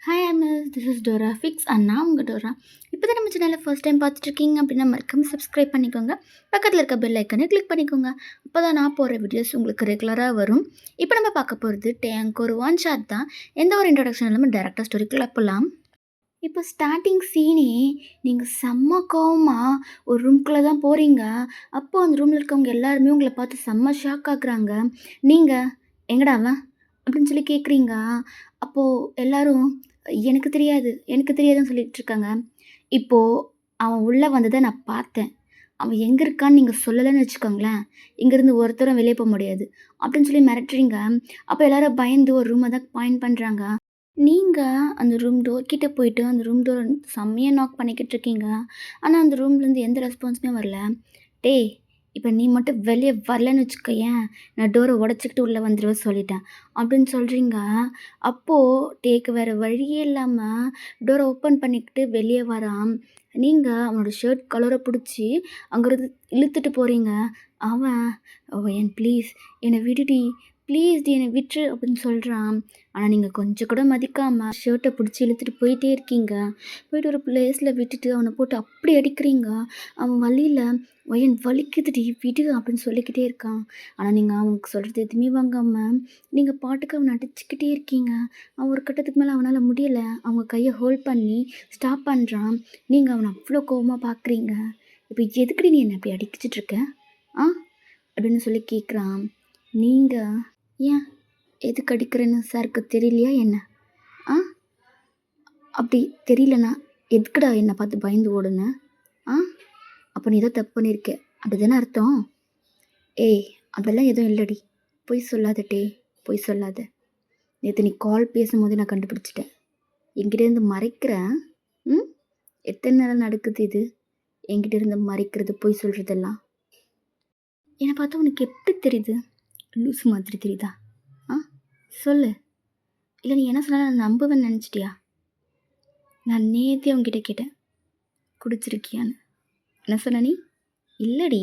Hi miss this is Dora fix அண்ணா உங்கள் Dora. இப்போ தான் நம்ம சேனலில் ஃபர்ஸ்ட் டைம் பார்த்துட்ருக்கீங்க அப்படின்னா மறக்காம சப்ஸ்கிரைப் பண்ணிக்கோங்க. பக்கத்தில் இருக்க பெல் ஐக்கனை கிளிக் பண்ணிக்கோங்க. அப்போ தான் நான் போகிற வீடியோஸ் உங்களுக்கு ரெகுலராக வரும். இப்போ நம்ம பார்க்க போகிறது டேங்க் ஒரு ஒன் ஷாட் தான். எந்த ஒரு இன்ட்ரடக்ஷன் இல்லாமல் டேரக்டாக ஸ்டோரிக்குள்ளே போகலாம். இப்போ ஸ்டார்டிங் சீனே நீங்கள் செம்ம கோவமாக ஒரு ரூம்குள்ளே தான் போகிறீங்க. அப்போது அந்த ரூமில் இருக்கவங்க எல்லாருமே உங்களை பார்த்து செம்ம ஷாக் ஆகுறாங்க. நீங்கள் எங்கடா அவன் அப்படின்னு சொல்லி கேட்குறீங்க. அப்போது எல்லாரும் எனக்கு தெரியாது எனக்கு தெரியாதுன்னு சொல்லிகிட்ருக்காங்க. இப்போது அவன் உள்ளே வந்ததை நான் பார்த்தேன். அவன் எங்கே இருக்கான்னு நீங்கள் சொல்லலைன்னு வச்சுக்கோங்களேன், இங்கேருந்து ஒருத்தரும் வெளியே போக முடியாது அப்படின்னு சொல்லி மிரட்டுறீங்க. அப்போ எல்லோரும் பயந்து ஒரு ரூமை தான் பாயிண்ட் பண்ணுறாங்க. நீங்கள் அந்த ரூம் டோர் கிட்டே போயிட்டு அந்த ரூம் டோர் செம்மையாக நாக் பண்ணிக்கிட்டு இருக்கீங்க. ஆனால் அந்த ரூம்லேருந்து எந்த ரெஸ்பான்ஸுமே வரல. டேய், இப்போ நீ மட்டும் வெளியே வரலன்னு வச்சுக்கோயேன், நான் டோரை உடச்சிக்கிட்டு உள்ளே வந்துடுவேன் சொல்லிட்டேன் அப்படின்னு சொல்கிறீங்க. அப்போது டேக்கு வேறு வழியே இல்லாமல் டோரை ஓப்பன் பண்ணிக்கிட்டு வெளியே வரான். நீங்கள் அவனோட ஷர்ட் கலரை பிடிச்சி அங்கேருந்து இழுத்துட்டு போகிறீங்க. அவன் என் ப்ளீஸ் என்னை விடுடி, ப்ளீஸ் டி என்னை விட்டுரு அப்படின்னு சொல்கிறான். ஆனால் நீங்கள் கொஞ்சம் கூட மதிக்காமல் ஷர்ட்டை பிடிச்சி இழுத்துட்டு போயிட்டே இருக்கீங்க. போயிட்டு ஒரு பிளேஸில் விட்டுட்டு அவனை போட்டு அப்படி அடிக்கிறீங்க. அவன் வழியில் வயன் வலிக்குதுடி விடு அப்படின்னு சொல்லிக்கிட்டே இருக்கான். ஆனால் நீங்கள் அவனுக்கு சொல்கிறது எதுவுமே வாங்காமல் நீங்கள் பாட்டுக்கு அவனை அடிச்சுக்கிட்டே இருக்கீங்க. அவன் ஒரு கட்டத்துக்கு மேலே அவனால் முடியலை. அவங்க கையை ஹோல்ட் பண்ணி ஸ்டாப் பண்ணுறான். நீங்கள் அவனை அவ்வளோ கோவமாக பார்க்குறீங்க. இப்போ எதுக்குடி நீ என்னை அப்படி அடிச்சிட்ருக்க ஆ அப்படின்னு சொல்லி கேட்குறான். நீங்கள் ஏன் எதுக்கு அடிக்கிறேன்னு சாருக்கு தெரியலையா என்ன? ஆ அப்படி தெரியலண்ணா எதுக்குடா என்னை பார்த்து பயந்து ஓடுன? ஆ அப்போ நீ ஏதோ தப்பு பண்ணியிருக்க அப்படி தானே அர்த்தம்? ஏய், அப்படிலாம் எதுவும் இல்லடி. பொய் சொல்லாத டே, பொய் சொல்லாத. நேற்று நீ கால் பேசும்போது நான் கண்டுபிடிச்சிட்டேன். என்கிட்டேருந்து மறைக்கிறேன். ம் எத்தனை நேரம் நடக்குது இது? என்கிட்ட இருந்து மறைக்கிறது, பொய் சொல்கிறதெல்லாம். என்னை பார்த்தா உனக்கு எப்படி தெரியுது? லூஸ் மாதிரி தெரியுதா? ஆ சொல்லு. இல்லை நீ என்ன சொன்னாலும் நான் நம்புவேன்னு நினச்சிட்டியா? நான் நேற்றே உங்ககிட்ட கேட்டேன், குடிச்சிருக்கியான்னு. என்ன சொன்ன நீ? இல்லடி,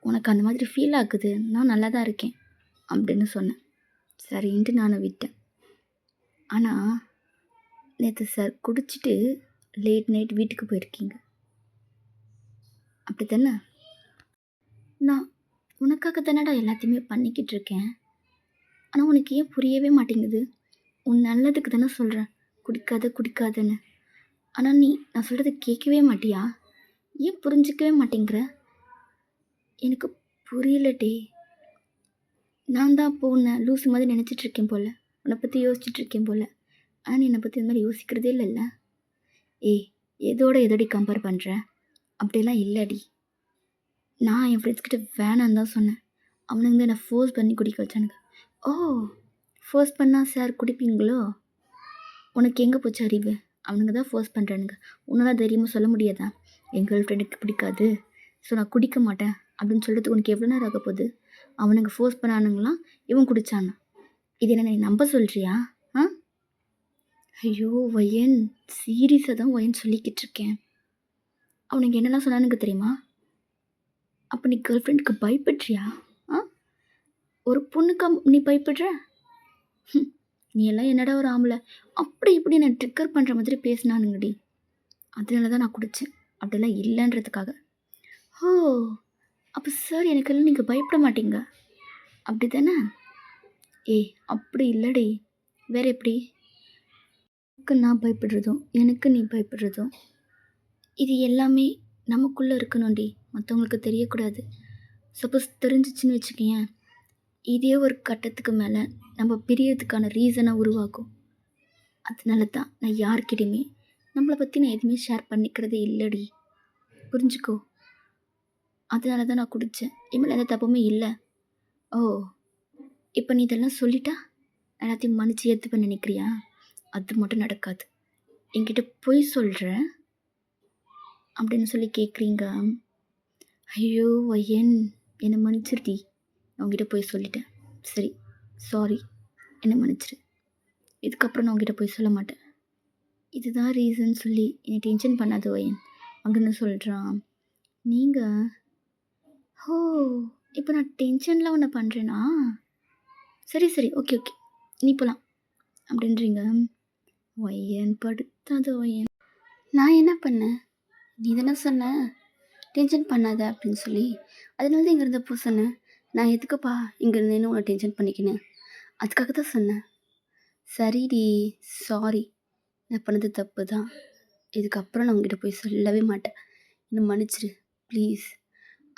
உனக்கு அந்த மாதிரி ஃபீல் ஆகுது, நான் நல்லா தான் இருக்கேன் அப்படின்னு சொன்னேன். சரின்ட்டு நான் விட்டேன். ஆனால் நேற்று சார் குடிச்சிட்டு லேட் நைட் வீட்டுக்கு போயிருக்கீங்க, அப்படி தானே? நான் உனக்காக தானடா எல்லாத்தையுமே பண்ணிக்கிட்டு இருக்கேன். ஆனால் உனக்கு ஏன் புரியவே மாட்டேங்குது? உன் நல்லதுக்கு தானே சொல்கிறேன் குடிக்காத குடிக்காதன்னு. ஆனால் நீ நான் சொல்கிறத கேட்கவே மாட்டியா? ஏன் புரிஞ்சிக்கவே மாட்டேங்கிற? எனக்கு புரியலட்டே. நான் தான் அப்போ உன்னை லூசு மாதிரி நினச்சிட்ருக்கேன் போல், உன்னை பற்றி யோசிச்சுட்ருக்கேன் போல். ஆனால் நீ என்னை பற்றி இந்த மாதிரி யோசிக்கிறதே இல்லைல்ல. ஏய், எதோடி கம்பேர் பண்ணுற? அப்படிலாம் இல்லைடி. நான் என் ஃப்ரெண்ட்ஸ்கிட்ட வேணான்னு தான் சொன்னேன். அவனுங்க தான் என்னை ஃபோர்ஸ் பண்ணி குடிக்க வச்சானுங்க. ஓ, ஃபோர்ஸ் பண்ணால் சார் குடிப்பீங்களோ? உனக்கு எங்கே போச்சு அறிவு? அவனுங்க தான் ஃபோர்ஸ் பண்ணுறானுங்க. உன்னால் தைரியமாக சொல்ல முடியாதா என் கேர்ள் ஃப்ரெண்டுக்கு பிடிக்காது, ஸோ நான் குடிக்க மாட்டேன் அப்படின்னு சொல்கிறதுக்கு உனக்கு எவ்வளோ நேரம் ஆக போகுது? அவனுங்க ஃபோர்ஸ் பண்ணானுங்களாம், இவன் குடித்தானா? இது என்ன நீ நம்ப சொல்கிறியா? ஆ ஐயோ வயன், சீரியஸாக தான் வயன் சொல்லிக்கிட்டு இருக்கேன். அவனுக்கு என்னெல்லாம் சொன்னானுங்க தெரியுமா? அப்போ நீ கேர்ள் ஃப்ரெண்டுக்கு பயப்படுறியா? ஆ ஒரு பொண்ணுக்கா நீ பயப்படுற? நீ எல்லாம் என்னடா ஒரு ஆம்பளை அப்படி இப்படி நான் ட்ரிக்கர் பண்ணுற மாதிரி பேசினானுங்கடி. அதனால தான் நான் குடித்தேன், அப்படிலாம் இல்லைன்றதுக்காக. ஓ, அப்போ சார் எனக்கெல்லாம் நீங்கள் பயப்பட மாட்டீங்க அப்படி தானே? ஏய், அப்படி இல்லைடி. வேறு எப்படி? எனக்கு நான் பயப்படுறதும் எனக்கு நீ பயப்படுறதும் இது எல்லாமே நமக்குள்ளே இருக்கணும்டி, மற்றவங்களுக்கு தெரியக்கூடாது. சப்போஸ் தெரிஞ்சிச்சின்னு வச்சுக்கேன், இதே ஒரு கட்டத்துக்கு மேலே நம்ம பிரியறதுக்கான ரீசனை உருவாக்கும். அதனால தான் நான் யார்கிட்டையுமே நம்மளை பற்றி நான் எதுவுமே ஷேர் பண்ணிக்கிறதே இல்லைடி, புரிஞ்சுக்கோ. அதனால தான் நான் குடித்தேன். இனிமேல் எந்த தப்புமே இல்லை. ஓ, இப்போ நீ இதெல்லாம் சொல்லிட்டா எல்லாத்தையும் மன்னிச்சு ஏற்றுப்ப நினைக்கிறியா? அது மட்டும் நடக்காது. என்கிட்ட பொய் சொல்கிறேன் அப்படின்னு சொல்லி கேட்குறீங்க. ஐயோ வயன், என்னை மன்னிச்சிருடி. நான் உங்ககிட்ட போய் சொல்லிட்டேன். சரி, சாரி, என்னை மன்னிச்சிரு. இதுக்கப்புறம் நான் உங்ககிட்ட போய் சொல்ல மாட்டேன். இதுதான் ரீசன் சொல்லி என்னை டென்ஷன் பண்ணாத வயன் அப்படின்னு சொல்கிறான். நீங்கள் ஓ, இப்போ நான் டென்ஷன்லாம் ஒன்று பண்ணுறேன்னா? சரி சரி, ஓகே ஓகே, நீ போகலாம் அப்படின்றீங்க. ஒய்யன் படுத்தாத ஒய்யன். நான் என்ன பண்ணேன்? நீ தானே சொன்ன டென்ஷன் பண்ணாத அப்படின்னு சொல்லி. அதனால தான் இங்கேருந்து போ சொன்னேன். நான் எதுக்குப்பா இங்கே இருந்தேன்னு உன்னை டென்ஷன் பண்ணிக்கினேன். அதுக்காக தான் சொன்னேன். சரிடி, சாரி. நான் பண்ணது தப்பு தான். இதுக்கப்புறம் நான் உங்ககிட்ட போய் சொல்லவே மாட்டேன். என்னை மன்னிச்சிரு ப்ளீஸ்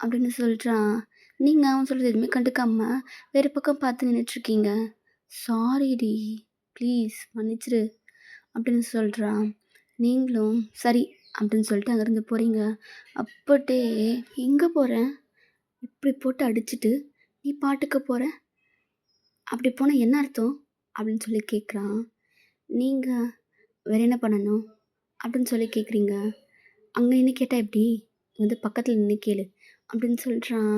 அப்படின்னு சொல்கிறான். நீங்கள் அவன் சொல்கிறது எதுவுமே கண்டுக்காம வேறு பக்கம் பார்த்து நின்றுட்டுருக்கீங்க. சாரிடி ப்ளீஸ் மன்னிச்சிரு அப்படின்னு சொல்கிறான். நீங்களும் சரி அப்படின்னு சொல்லிட்டு அங்கேருந்து போகிறீங்க. அப்பட்டே எங்கே போகிறேன்? இப்படி போட்டு அடிச்சுட்டு நீ பாட்டுக்கு போகிற, அப்படி போனால் என்ன அர்த்தம் அப்படின்னு சொல்லி கேட்குறான். நீங்கள் வேறு என்ன பண்ணணும் அப்படின்னு சொல்லி கேட்குறீங்க. அங்கே நின்று கேட்டால் எப்படி? வந்து பக்கத்தில் நின்று கேளு அப்படின்னு சொல்கிறான்.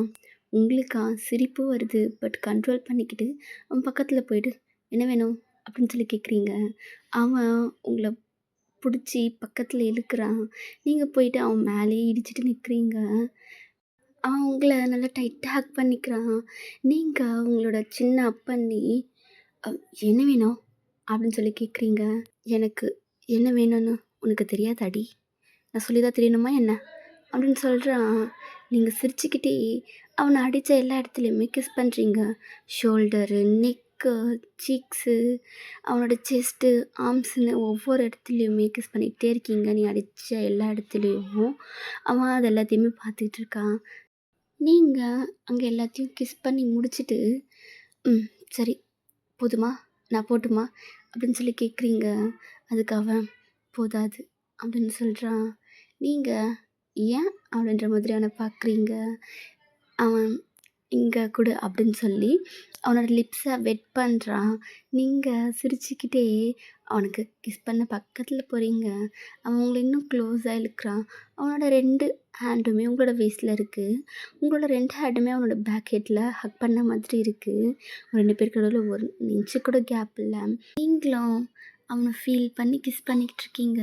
உங்களுக்கா சிரிப்பு வருது. பட் கண்ட்ரோல் பண்ணிக்கிட்டு அவன் பக்கத்தில் போயிட்டு என்ன வேணும் அப்படின்னு சொல்லி கேட்குறீங்க. அவன் உங்களை பிடிச்சி பக்கத்தில் இழுக்கிறான். நீங்கள் போயிட்டு அவன் மேலேயே இடிச்சிட்டு நிற்கிறீங்க. அவன் உங்களை நல்லா டைட்டாக ஹக் பண்ணிக்கிறான். நீங்கள் உங்களோட சின்ன அப்பண்ணி என்ன வேணும் அப்படின்னு சொல்லி கேட்குறீங்க. எனக்கு என்ன வேணும்னு உனக்கு தெரியாதாடி? நான் சொல்லி தான் தெரியணுமா என்ன அப்படின்னு சொல்கிறான். நீங்கள் சிரிச்சுக்கிட்டே அவனை அடித்த எல்லா இடத்துலையுமே கிஸ் பண்ணுறீங்க. ஷோல்டரு, நெக்கு, சீக்ஸு, அவனோட செஸ்ட்டு, ஆர்ம்ஸுன்னு ஒவ்வொரு இடத்துலையுமே கிஸ் பண்ணிக்கிட்டே இருக்கீங்க. நீ அடித்த எல்லா இடத்துலையும் அவன் அது எல்லாத்தையுமே பார்த்துக்கிட்டு இருக்கான். நீங்கள் அங்கே எல்லாத்தையும் கிஸ் பண்ணி முடிச்சுட்டு ம் சரி போதுமா, நான் போட்டுமா அப்படின்னு சொல்லி கேட்குறீங்க. அதுக்கு அவன் போதாது அப்படின்னு சொல்கிறான். நீங்கள் ஏன் அப்படின்ற மாதிரி அவனை பார்க்குறீங்க. அவன் இங்கே கொடு அப்படின்னு சொல்லி அவனோட லிப்ஸை வெட் பண்ணுறான். நீங்கள் சிரிச்சுக்கிட்டே அவனுக்கு கிஸ் பண்ண பக்கத்தில் போகிறீங்க. அவன் உங்களை இன்னும் க்ளோஸாக இழுக்கிறான். அவனோட 2 ஹேண்டுமே உங்களோட வேஸ்ட்டில் இருக்குது. உங்களோட 2 ஹேண்டுமே அவனோட பேக் ஹெட்டில் ஹக் பண்ண மாதிரி இருக்குது. 2 பேருக்கு நடுவில் 1 இன்ச்சு கூட கேப் இல்லை. நீங்களும் அவனை ஃபீல் பண்ணி கிஸ் பண்ணிக்கிட்டு இருக்கீங்க.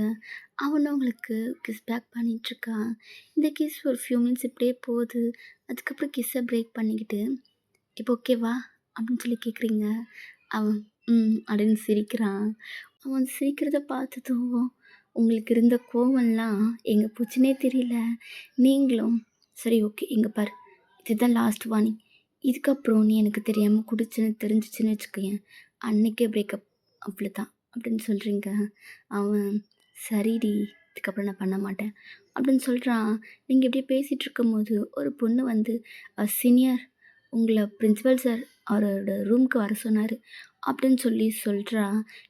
அவனும் உங்களுக்கு கிஸ் பேக் பண்ணிகிட்ருக்கான். இந்த கிஸ் ஒரு ஃபியூ மினிட்ஸ் இப்படியே போகுது. அதுக்கப்புறம் கிஸ்ஸை பிரேக் பண்ணிக்கிட்டு இப்போ ஓகேவா அப்படின்னு சொல்லி கேட்குறீங்க. அவன் அப்படின்னு சிரிக்கிறான். அவன் சிரிக்கிறத பார்த்ததும் உங்களுக்கு இருந்த கோவம்லாம் எங்கே போச்சுன்னே தெரியல. நீங்களும் சரி ஓகே இங்கே பாரு, இதுதான் லாஸ்ட் வார்னிங். இதுக்கப்புறம் நீ எனக்கு தெரியாமல் குடிச்சுன்னு தெரிஞ்சிச்சுன்னு வச்சுக்கோயேன், அன்னைக்கே பிரேக்கப் அவ்வளோதான் அப்படின்னு சொல்கிறீங்க. அவன் சரிடி இதுக்கப்புறம் நான் பண்ண மாட்டேன் அப்படின்னு சொல்கிறான். நீங்கள் இப்படி பேசிகிட்டு இருக்கும்போது ஒரு பொண்ணு வந்து சீனியர் உங்களை பிரின்சிபல் சார் அவரோட ரூமுக்கு வர சொன்னார் அப்படின்னு சொல்லி சொல்கிறா.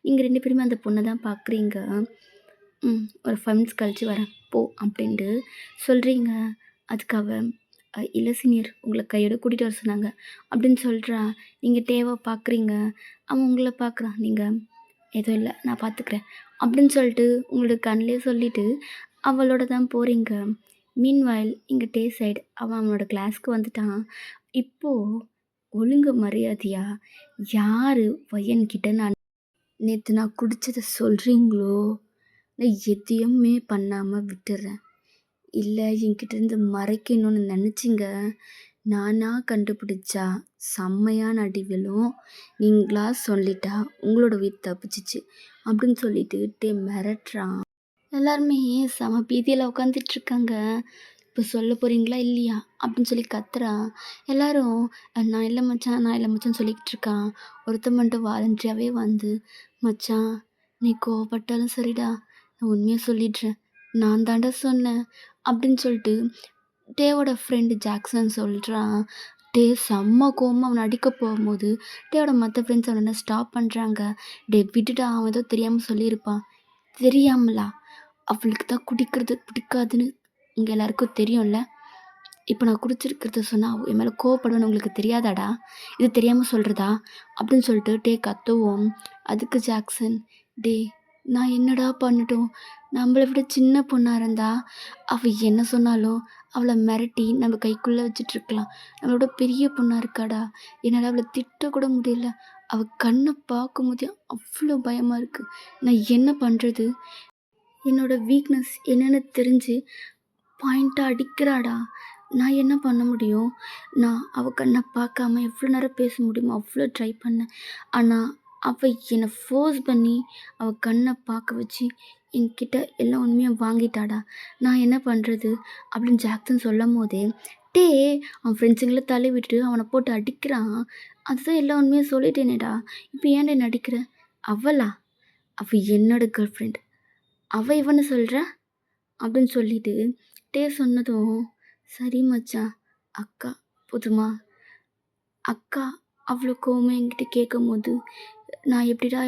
நீங்கள் 2 பேருமே அந்த பொண்ணை தான் பார்க்குறீங்க. ஒரு 5 மினிட்ஸ் கழித்து வரேன் போ அப்படின்ட்டு சொல்கிறீங்க. அதுக்கு அவ இல்லை சீனியர் உங்களை கையோட கூட்டிகிட்டு வர சொன்னாங்க அப்படின்னு சொல்கிறா. நீங்கள் டேவை பார்க்குறீங்க. அவன் உங்களை பார்க்குறான். நீங்கள் எதுவும் இல்லை நான் பார்த்துக்கிறேன் அப்படின்னு சொல்லிட்டு உங்களோட கண்ணிலே சொல்லிவிட்டு அவளோட தான் போகிறீங்க. மீன்வாயில் இங்கே டே சைடு அவன் அவனோட கிளாஸ்க்கு வந்துட்டான். இப்போது ஒழுங்கு மரியாதையா யார் பையன்கிட்ட நான் நேற்று நான் குடித்ததை சொல்கிறீங்களோ நான் எதையுமே பண்ணாமல் விட்டுறேன். இல்லை என்கிட்டேருந்து மறைக்கணும்னு நினச்சிங்க, நானாக கண்டுபிடிச்சா செம்மையான அடி விழும். நீங்களா சொல்லிட்டா உங்களோட உயிர் தப்பிச்சிச்சு அப்படின்னு சொல்லிட்டு டே மிரட்டுறான். எல்லாருமே செம பீதியில் உட்காந்துட்ருக்காங்க. இப்போ சொல்ல போகிறீங்களா இல்லையா அப்படின்னு சொல்லி கத்துறான். எல்லாரும் நான் இல்லை மச்சான் நான் இல்லை மச்சான் சொல்லிக்கிட்டு இருக்கான். ஒருத்தன் மட்டும் வாலண்டரியாகவே வந்து மச்சான் நீ கோவப்பட்டாலும் சரிடா நான் உண்மையாக சொல்லிடுறேன், நான் தாண்டா சொன்னேன் அப்படின்னு சொல்லிட்டு டேவோட ஃப்ரெண்டு ஜாக்சன் சொல்கிறான். டே செம்ம கோவமாக அவனை அடிக்க போகும்போது டேவோட மற்ற ஃப்ரெண்ட்ஸ் அவனை ஸ்டாப் பண்ணுறாங்க. டே விட்டுட்டா அவன் ஏதோ தெரியாமல் சொல்லியிருப்பான். தெரியாமலா? அவளுக்கு தான் குடிக்கிறது பிடிக்காதுன்னு உங்கள் எல்லாருக்கும் தெரியும்ல. இப்போ நான் குடிச்சிருக்கிறத சொன்னால் என் மேலே கோவப்படுவேன்னு உங்களுக்கு தெரியாதாடா? இது தெரியாமல் சொல்கிறதா அப்படின்னு சொல்லிட்டு டே கத்துவோம். அதுக்கு ஜாக்சன் டே நான் என்னடா பண்ணட்டும், நம்மளை விட சின்ன பொண்ணாக இருந்தா அவள் என்ன சொன்னாலும் அவளை மிரட்டி நம்ம கைக்குள்ளே வச்சிட்ருக்கலாம். நம்மளோட பெரிய பொண்ணாக இருக்காடா, என்னால் அவளை திட்டக்கூட முடியல. அவள் கண்ணை பார்க்கும்போதே அவ்வளோ பயமாக இருக்குது. நான் என்ன பண்ணுறது? என்னோடய வீக்னஸ் என்னென்னு தெரிஞ்சு பாயிண்ட்டாக அடிக்கிறாடா. நான் என்ன பண்ண முடியும்? நான் அவள் கண்ணை பார்க்காம எவ்வளோ நேரம் பேச முடியுமோ அவ்வளோ ட்ரை பண்ணேன். ஆனால் அவள் என்னை ஃபோர்ஸ் பண்ணி அவள் கண்ணை பார்க்க வச்சு என்கிட்ட எல்லா உண்மையும் வாங்கிட்டாடா. நான் என்ன பண்ணுறது அப்படின்னு ஜாக்சன் சொல்லும் போதே டே அவன் ஃப்ரெண்ட்ஸுங்களை தள்ளி விட்டுட்டு அவனை போட்டு அடிக்கிறான். அதுதான் எல்லா உண்மையும் சொல்லிட்டேனேடா. இப்போ ஏன்டா என்ன அடிக்கிற? அவளா? அவள் என்னோட கேர்ள் ஃப்ரெண்ட். அவள் இவன்னு சொல்கிற அப்படின்னு சொல்லிட்டு டே சொன்னதும் சரி மச்சான். அக்கா போதுமா? அக்கா அவ்வளோ கோவமாக என்கிட்ட கேட்கும்போது நான் எப்படிடா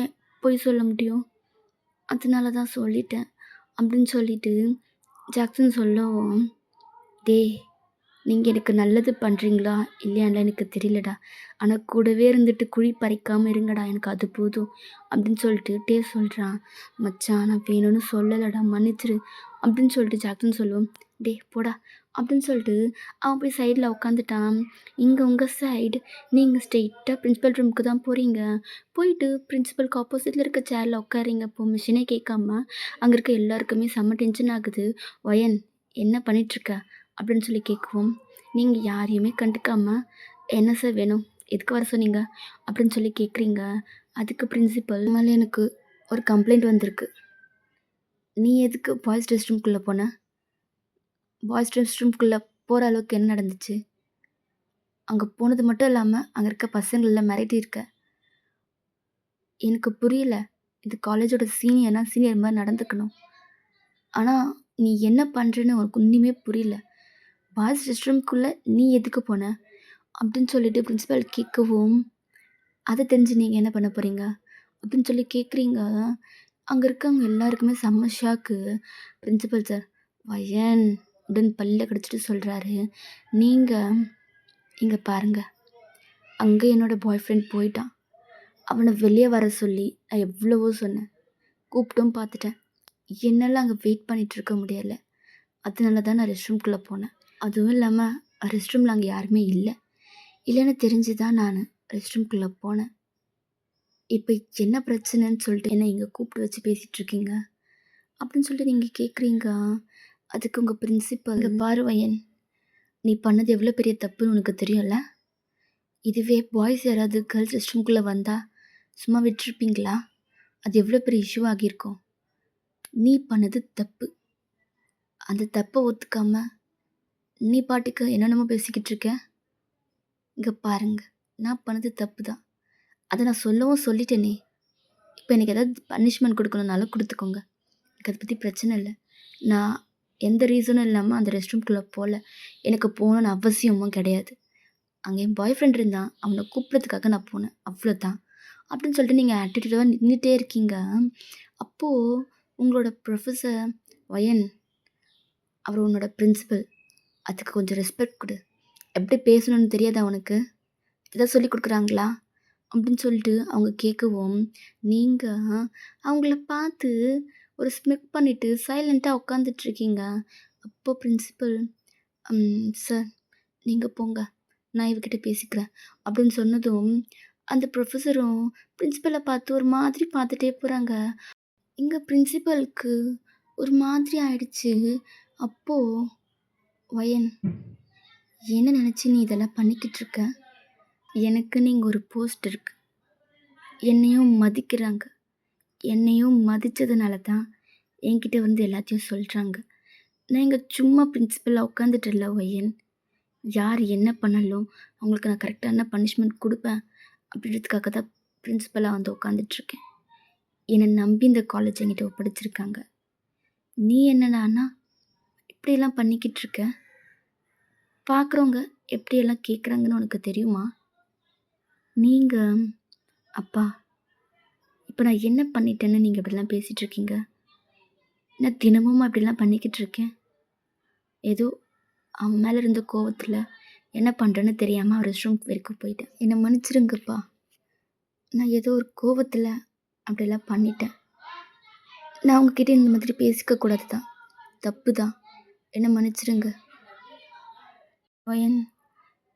பொய் சொல்ல முடியும்? அதனால தான் சொல்லிட்டேன் அப்படின்னு சொல்லிட்டு ஜாக்சன் சொல்லவும் டேய் நீங்கள் எனக்கு நல்லது பண்ணுறீங்களா இல்லையான்லாம் எனக்கு தெரியலடா. ஆனால் கூடவே இருந்துட்டு குழி பறிக்காமல் இருங்கடா, எனக்கு அது போதும் அப்படின்னு சொல்லிட்டு டே சொல்கிறான். மச்சான் நான் வேணும்னு சொல்லலடா, மன்னிச்சிரு அப்படின்னு சொல்லிட்டு ஜாக்சன் சொல்லுவோம். டே போடா அப்படின்னு சொல்லிட்டு அவன் போய் சைடில் உட்காந்துட்டான். இங்கே உங்கள் சைடு நீங்கள் ஸ்ட்ரெயிட்டாக பிரின்ஸிபல் ரூமுக்கு தான் போகிறீங்க. போயிட்டு பிரின்ஸிபலுக்கு ஆப்போசிட்டில் இருக்க சேரில் உட்காரிங்க. பெர்மிஷனே கேட்காம. அங்கே இருக்க எல்லாருக்குமே செம்ம டென்ஷன் ஆகுது. ஒயன் என்ன பண்ணிகிட்ருக்க அப்படின்னு சொல்லி கேட்குவோம். நீங்கள் யாரையுமே கண்டுக்காம என்ன சார் வேணும், எதுக்கு வர சொன்னீங்க அப்படின்னு சொல்லி கேட்குறீங்க. அதுக்கு பிரின்சிபல் மேலே எனக்கு ஒரு கம்ப்ளைண்ட் வந்திருக்கு. நீ எதுக்கு பாய்ஸ் ரெஸ்ட் ரூம்குள்ளே போன? பாய்ஸ் ரெஸ்ட் ரூம்குள்ளே போகிற அளவுக்கு என்ன நடந்துச்சு? அங்கே போனது மட்டும் இல்லாமல் அங்கே இருக்க பசங்களெல்லாம் மிரட்டியிருக்க. எனக்கு புரியல. இது காலேஜோட சீனியர்னா சீனியர் மாதிரி நடந்துக்கணும். ஆனால் நீ என்ன பண்ணுறேன்னு உனக்கு ஒன்றுமே புரியல. பாய்ஸ் ரெஸ்ட் ரூம்குள்ளே நீ எதுக்கு போன அப்படின்னு சொல்லிட்டு பிரின்ஸிபல் கேட்கவும், அதை தெரிஞ்சு நீங்கள் என்ன பண்ண போகிறீங்க அப்படின்னு சொல்லி கேட்குறீங்க. அங்கே இருக்கவங்க எல்லாருக்குமே செம்ம ஷாக்கு. பிரின்ஸிபல் சார் வயன் அப்படின்னு பல்ல கடிச்சிட்டு சொல்கிறாரு. நீங்கள் இங்கே பாருங்கள், அங்கே என்னோடய பாய் ஃப்ரெண்ட் போயிட்டான். அவனை வெளியே வர சொல்லி நான் எவ்வளவோ சொன்னேன், கூப்பிட்டும் பார்த்துட்டேன். என்னால் அங்கே வெயிட் பண்ணிகிட்டு இருக்க முடியலை. அதனால தான் நான் ரெஸ்ட் ரூம்குள்ளே போனேன். அதுவும் இல்லாமல் ரெஸ்ட் ரூமில் அங்கே யாருமே இல்லைன்னு தெரிஞ்சு தான் நான் ரெஸ்ட் ரூம்குள்ளே போனேன். இப்போ என்ன பிரச்சனைன்னு சொல்லிட்டு என்ன இங்கே கூப்பிட்டு வச்சு பேசிகிட்ருக்கீங்க அப்படின்னு சொல்லிட்டு நீங்கள் கேட்குறீங்க. அதுக்கு உங்கள் பிரின்சிபல் இங்கே பாரு வயன், நீ பண்ணது எவ்வளோ பெரிய தப்புன்னு உனக்கு தெரியும்ல. இதுவே பாய்ஸ் யாராவது கேர்ள்ஸ் ரெஸ்ட் ரூம்குள்ளே வந்தால் சும்மா விட்டுருப்பீங்களா? அது எவ்வளோ பெரிய இஷ்யூ ஆகியிருக்கும். நீ பண்ணது தப்பு. அந்த தப்பை ஒத்துக்காமல் நீ பாட்டுக்கு என்னென்னமோ பேசிக்கிட்டு இருக்க. இங்கே பாருங்க, நான் பண்ணது தப்பு தான். அதை நான் சொல்லவும் சொல்லிட்டேனே. இப்போ எனக்கு ஏதாவது பனிஷ்மெண்ட் கொடுக்கணுன்னாலும் கொடுத்துக்கோங்க, எனக்கு அதை பற்றி பிரச்சனை இல்லை. நான் எந்த ரீசனும் இல்லாமல் அந்த ரெஸ்ட் ரூம்குள்ளே போகல. எனக்கு போகணுன்னு அவசியமும் கிடையாது. அங்கே என் பாய் ஃப்ரெண்ட் இருந்தான், அவனை கூப்பிட்றதுக்காக நான் போனேன், அவ்வளோதான் அப்படின்னு சொல்லிட்டு நீங்கள் ஆட்டிடியூடாக நின்றுட்டே இருக்கீங்க. அப்போது உங்களோட ப்ரொஃபஸர் வயன், அவர் உன்னோட பிரின்சிபல், அதுக்கு கொஞ்சம் ரெஸ்பெக்ட் கொடு. எப்படி பேசணுன்னு தெரியாதா உனக்கு? எதாவது சொல்லி கொடுக்குறாங்களா அப்படின்னு சொல்லிட்டு அவங்க கேட்கவும், நீங்கள் அவங்கள பார்த்து ஒரு ஸ்மிக் பண்ணிவிட்டு சைலண்ட்டாக உட்காந்துட்ருக்கீங்க. அப்போ பிரின்சிபல் சார் நீங்கள் போங்க, நான் இவகிட்ட பேசிக்கிறேன் அப்படின்னு சொன்னதும் அந்த ப்ரொஃபஸரும் பிரின்சிபலை பார்த்து ஒரு மாதிரி பார்த்துட்டே போகிறாங்க. இங்கே பிரின்சிபலுக்கு ஒரு மாதிரி ஆயிடுச்சு. அப்போது வயன், என்ன நினச்சி நீ இதெல்லாம் பண்ணிக்கிட்டு இருக்க? எனக்கு நீங்கள் ஒரு போஸ்ட் இருக்குது, என்னையும் மதிக்கிறாங்க. என்னையும் மதித்ததுனால தான் என்கிட்ட வந்து எல்லாத்தையும் சொல்கிறாங்க. நான் இங்கே சும்மா பிரின்சிபலாக உட்காந்துட்டு இல்லை வயன். யார் என்ன பண்ணாலும் அவங்களுக்கு நான் கரெக்டான பனிஷ்மெண்ட் கொடுப்பேன் அப்படின்றதுக்காக தான் பிரின்சிபலாக வந்து உட்காந்துட்ருக்கேன். என்னை நம்பி இந்த காலேஜ் என்கிட்ட ஒப்படைச்சிருக்காங்க. நீ என்னடானா இப்படியெல்லாம் பண்ணிக்கிட்டு இருக்க? பார்க்குறவங்க எப்படியெல்லாம் கேட்குறாங்கன்னு உனக்கு தெரியுமா? நீங்கள் அப்பா, இப்போ நான் என்ன பண்ணிட்டேன்னு நீங்கள் இப்படிலாம் பேசிகிட்ருக்கீங்க? நான் தினமும் அப்படிலாம் பண்ணிக்கிட்டு இருக்கேன். ஏதோ அவன் மேலே இருந்த கோவத்தில் என்ன பண்ணுறேன்னு தெரியாமல் அவர் ரெஸ்ட் ரூம் வரைக்கும் போயிட்டேன். என்னை மன்னிச்சிருங்கப்பா. நான் ஏதோ ஒரு கோவத்தில் அப்படிலாம் பண்ணிட்டேன். நான் உங்ககிட்ட இந்த மாதிரி பேசிக்கக்கூடாது தான், தப்பு தான், என்னை மன்னிச்சிருங்க. வயன்,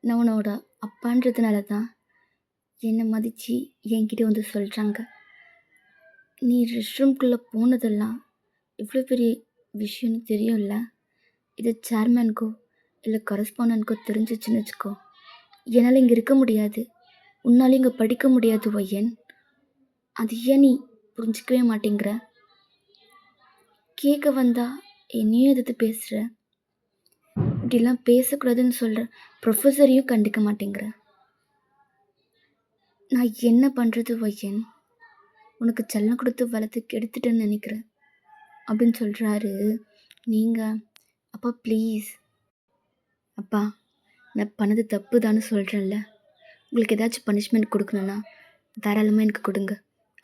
நான் உன்னோட அப்பான்றதுனால தான் என்னை மதித்து என்கிட்ட வந்து சொல்கிறாங்க. நீ ரெஸ்ட் ரூம்குள்ளே போனதெல்லாம் இவ்வளோ பெரிய விஷயம்னு தெரியும்ல. இது சேர்மேனுக்கோ இல்லை கரஸ்பாண்டன்ட்கோ தெரிஞ்சிச்சுன்னு வச்சுக்கோ, என்னால் இங்கே இருக்க முடியாது, உன்னால் இங்கே படிக்க முடியாது வயன். அது ஏன் நீ புரிஞ்சிக்கவே மாட்டேங்கிற? கேட்க வந்தா என்னையும் எதிர்த்து பேசுற. இப்படிலாம் பேசக்கூடாதுன்னு சொல்ற ப்ரொஃபஸரையும் கண்டுக்க மாட்டேங்கிற. நான் என்ன பண்ணுறது வையன்? உனக்கு செல்லம் கொடுத்து வளர்த்து கெடுத்துட்டேன்னு நினைக்கிறேன் அப்படின்னு சொல்கிறாரு. நீங்கள் அப்பா ப்ளீஸ் அப்பா, நான் பண்ணது தப்பு தானே சொல்கிறேன்ல. உங்களுக்கு ஏதாச்சும் பனிஷ்மெண்ட் கொடுக்கணுன்னா தாராளமாக எனக்கு கொடுங்க,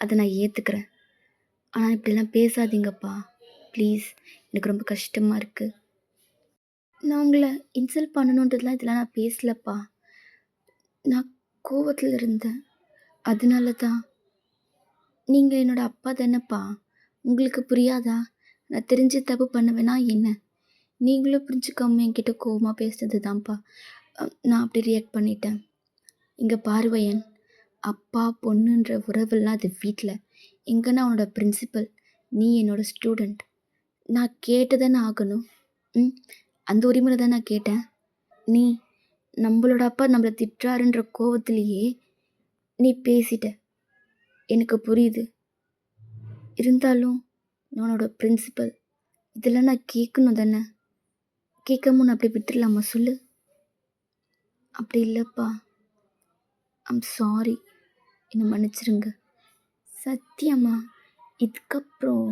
அதை நான் ஏற்றுக்கிறேன். ஆனால் இப்படிலாம் பேசாதீங்கப்பா ப்ளீஸ், எனக்கு ரொம்ப கஷ்டமாக இருக்குது. நான் உங்களை இன்சல்ட் பண்ணணுன்றதுலாம் இதெல்லாம் நான் பேசலப்பா. நான் கோவத்தில் இருந்தேன், அதனால தான். நீங்கள் என்னோடய அப்பா தானேப்பா, உங்களுக்கு புரியாதா? நான் தெரிஞ்சு தப்பு பண்ணுவேனா என்ன? நீங்களும் புரிஞ்சுக்காம என்கிட்ட கோவமாக பேசுனது தான்ப்பா நான் அப்படி ரியாக்ட் பண்ணிட்டேன். இங்கே பார்வையன், அப்பா பொண்ணுன்ற உறவுலாம் அது வீட்டில். எங்கன்னா உன்னோட பிரின்சிபல், நீ என்னோடய ஸ்டூடெண்ட். நான் கேட்டுதானே ஆகணும். அந்த உரிமையில் தான் நான் கேட்டேன். நீ நம்மளோட அப்பா நம்மளை திட்டுறாருன்ற கோவத்திலேயே நீ பேசிட்ட, எனக்கு புரியுது. இருந்தாலும் உன்னோட பிரின்சிபல், இதெல்லாம் நான் கேட்கணும் தானே? கேட்காம நான் அப்படி விட்டுடலாமா சொல்லு? அப்படி இல்லைப்பா, ஐம் சாரி, என்னை மன்னிச்சிருங்க. சத்தியமா இதுக்கப்புறம்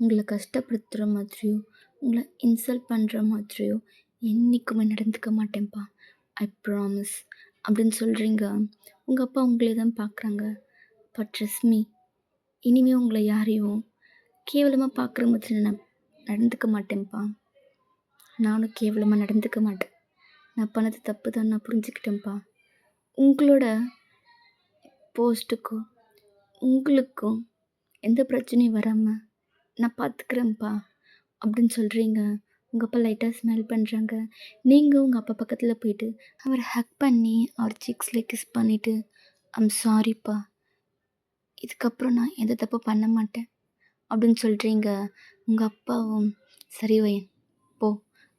உங்களை கஷ்டப்படுத்துகிற மாதிரியோ உங்களை இன்சல்ட் பண்ணுற மாதிரியோ என்றைக்குமே நடந்துக்க மாட்டேன்ப்பா, ஐ ப்ராமிஸ் அப்படின்னு சொல்கிறீங்க. உங்கள் அப்பா உங்களே தான் பார்க்குறாங்க. பட் ட்ரஸ்ட் மீ, இனிமேல் உங்களை யாரையும் கேவலமாக பார்க்குற மாதிரி நான் நடந்துக்க மாட்டேன்ப்பா. நானும் கேவலமாக நடந்துக்க மாட்டேன். நான் பண்ணது தப்பு தான், நான் புரிஞ்சுக்கிட்டேன்ப்பா. உங்களோட போஸ்ட்டுக்கும் உங்களுக்கும் எந்த பிரச்சனையும் வராமல் நான் பார்த்துக்கிறேன்ப்பா அப்படின்னு சொல்கிறீங்க. உங்கள் அப்பா லைட்டாக ஸ்மைல் பண்ணுறாங்க. நீங்கள் உங்கள் அப்பா பக்கத்தில் போயிட்டு அவரை ஹக் பண்ணி அவர் சீக்ஸில் கிஸ் பண்ணிவிட்டு, ஐம் சாரிப்பா, இதுக்கப்புறம் நான் எந்த தப்பு பண்ண மாட்டேன் அப்படின்னு சொல்கிறீங்க. உங்கள் அப்பாவும் சரி வையன் போ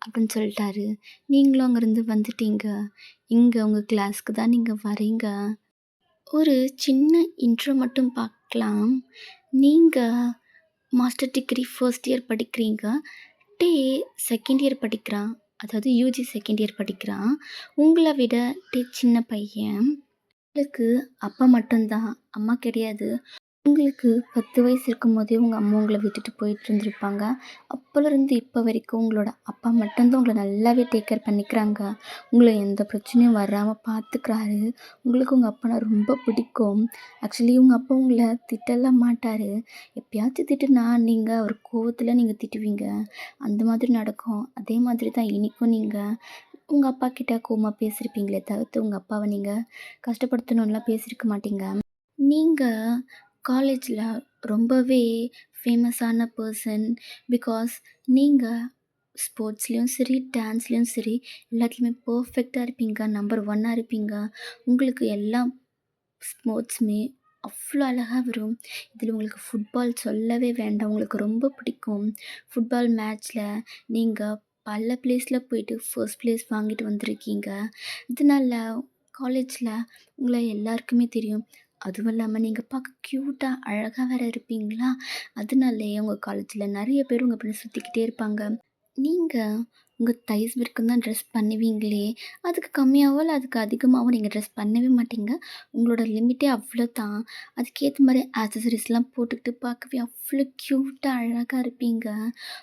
அப்படின்னு சொல்லிட்டாரு. நீங்களும் அங்கேருந்து வந்துட்டீங்க. இங்கே உங்கள் கிளாஸ்க்கு தான் நீங்கள் வரீங்க. ஒரு சின்ன இன்ட்ரோ மட்டும் பார்க்கலாம். நீங்கள் மாஸ்டர் டிகிரி ஃபர்ஸ்ட் இயர் படிக்கிறீங்க. டே செகண்ட் இயர் படிக்கிறான், அதாவது யூஜி செகண்ட் இயர் படிக்கிறான். உங்களை விட சின்ன பையன். உங்களுக்கு அப்பா மட்டும்தான், அம்மா கிடையாது. உங்களுக்கு 10 வயசு இருக்கும்போதே உங்கள் அம்மா உங்களை விட்டுட்டு போயிட்டு இருந்திருப்பாங்க. அப்போலேருந்து இப்போ வரைக்கும் உங்களோட அப்பா மட்டும்தான் உங்களை நல்லாவே டேக் கேர் பண்ணிக்கிறாங்க. உங்களை எந்த பிரச்சனையும் வராமல் பார்த்துக்கிறாரு. உங்களுக்கு உங்கள் அப்பனை ரொம்ப பிடிக்கும். ஆக்சுவலி உங்கள் அப்பா உங்களை திட்டலாம் மாட்டார். எப்பயாச்சும் திட்டுனா நீங்கள் அவர் கோவத்தில் நீங்கள் திட்டுவீங்க, அந்த மாதிரி நடக்கும். அதே மாதிரி தான் இன்றைக்கும் நீங்கள் உங்கள் அப்பா கிட்ட கோவமாக பேசியிருப்பீங்களே தவிர்த்து உங்கள் அப்பாவை நீங்கள் கஷ்டப்படுத்தணும்லாம் பேசியிருக்க மாட்டீங்க. நீங்கள் காலேஜில் ரொம்பவே ஃபேமஸான பர்சன். பிகாஸ் நீங்கள் ஸ்போர்ட்ஸ்லேயும் சரி, டான்ஸ்லேயும் சரி, எல்லாத்துலேயுமே பர்ஃபெக்டாக இருப்பீங்க, நம்பர் 1 இருப்பீங்க. உங்களுக்கு எல்லா ஸ்போர்ட்ஸுமே அவ்வளோ அழகாக வரும். இதில் உங்களுக்கு ஃபுட்பால் சொல்லவே வேண்டாம், உங்களுக்கு ரொம்ப பிடிக்கும். ஃபுட்பால் மேட்ச்சில் நீங்கள் பல ப்ளேஸில் போயிட்டு ஃபர்ஸ்ட் ப்ளேஸ் வாங்கிட்டு வந்திருக்கீங்க. இதனால் காலேஜில் உங்களை எல்லாருக்குமே தெரியும். அதுவும் இல்லாமல் நீங்கள் பார்க்க க்யூட்டாக அழகாக வேறு இருப்பீங்களா, அதனாலேயே உங்கள் காலேஜில் நிறைய பேர் உங்கள் பின்னாடி சுற்றிக்கிட்டே இருப்பாங்க. நீங்கள் உங்கள் தைஸ் வரைக்கும் தான் ட்ரெஸ் பண்ணுவீங்களே, அதுக்கு கம்மியாகவோ இல்லை அதுக்கு அதிகமாகவோ நீங்கள் ட்ரெஸ் பண்ணவே மாட்டீங்க. உங்களோட லிமிட்டே அவ்வளோ தான். அதுக்கேற்ற மாதிரி ஆக்சசரிஸ்லாம் போட்டுக்கிட்டு பார்க்கவே அவ்வளோ க்யூட்டாக அழகாக இருப்பீங்க.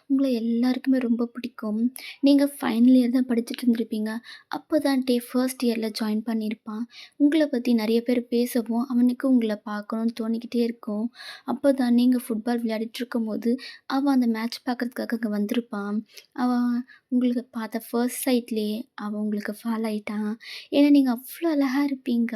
உங்களை எல்லாருக்குமே ரொம்ப பிடிக்கும். நீங்கள் ஃபைனல் இயர் தான் படிச்சுட்டு இருந்திருப்பீங்க. அப்போ தான் ஃபர்ஸ்ட் இயரில் ஜாயின் பண்ணியிருப்பான். உங்களை பற்றி நிறைய பேர் பேசவும் அவனுக்கு உங்களை பார்க்கணுன்னு தோணிக்கிட்டே இருக்கும். அப்போ தான் நீங்கள் ஃபுட்பால் விளையாடிட்டு இருக்கும்போது அவன் அந்த மேட்ச் பார்க்குறதுக்காக அங்கே வந்திருப்பான். அவன் உங்களுக்கு பார்த்த ஃபர்ஸ்ட் சைட்லேயே அவன் உங்களுக்கு ஃபாலோ ஆகிட்டான். ஏன்னா நீங்கள் அவ்வளோ அழகாக இருப்பீங்க.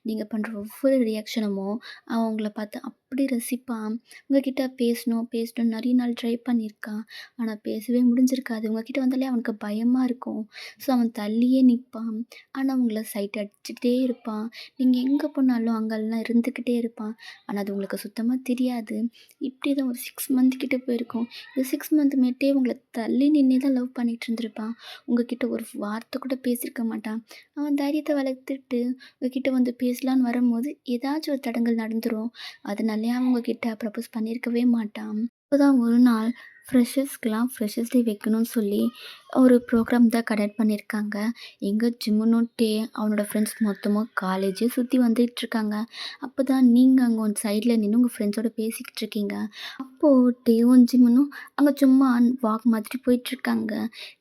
நீங்கள் பண்ணுற ஒவ்வொரு ரியாக்ஷனுமோ அவன் உங்களை பார்த்து அப்படி ரசிப்பான். உங்கள்கிட்ட பேசணும்னு நிறைய நாள் ட்ரை பண்ணியிருக்கான். ஆனால் பேசவே முடிஞ்சிருக்காது. உங்கள்கிட்ட வந்தாலே அவனுக்கு பயமாக இருக்கும். ஸோ அவன் தள்ளியே நிற்பான். ஆனால் உங்களை சைட் அடிச்சுக்கிட்டே இருப்பான். நீங்கள் எங்கே போனாலும் அங்கெல்லாம் இருந்துக்கிட்டே இருப்பான். ஆனால் அது உங்களுக்கு சுத்தமாக தெரியாது. இப்படி தான் ஒரு 6 மந்த் கிட்ட போயிருக்கும். இந்த 6 மந்த்துமேட்டே உங்களை தள்ளி நின்று தான் லவ் பண்ணிகிட்டு இருந்திருப்பான். உங்கள்கிட்ட ஒரு வார்த்தை கூட பேசியிருக்க மாட்டான். அவன் தைரியத்தை வளர்த்துட்டு உங்கள்கிட்ட வந்து பேசலான்னு வரும்போது ஏதாச்சும் ஒரு தடங்கல் நடந்துடும். அதனால உண்மையிலேயே அவங்க கிட்ட ப்ரப்போஸ் பண்ணியிருக்கவே மாட்டான். அப்பதான் ஒரு நாள் ஃப்ரெஷர்ஸ்க்குலாம் ஃப்ரெஷர்ஸ் டே வைக்கணும்னு சொல்லி ஒரு ப்ரோக்ராம் தான் கண்டக்ட் பண்ணியிருக்காங்க. எங்க ஜிம்முனுட்டே அவனோட ஃப்ரெண்ட்ஸ் மொத்தமா காலேஜே சுத்தி வந்துட்டுருக்காங்க. அப்பதான் நீங்க அங்க ஒரு சைட்ல நின்னு உங்க ஃப்ரெண்ட்ஸோட பேசிக்கிட்டு இருக்கீங்க. அப்போ டேவும் ஜிம்முனும் அங்க சும்மா வாக் மாதிரி போயிட்டுருக்காங்க.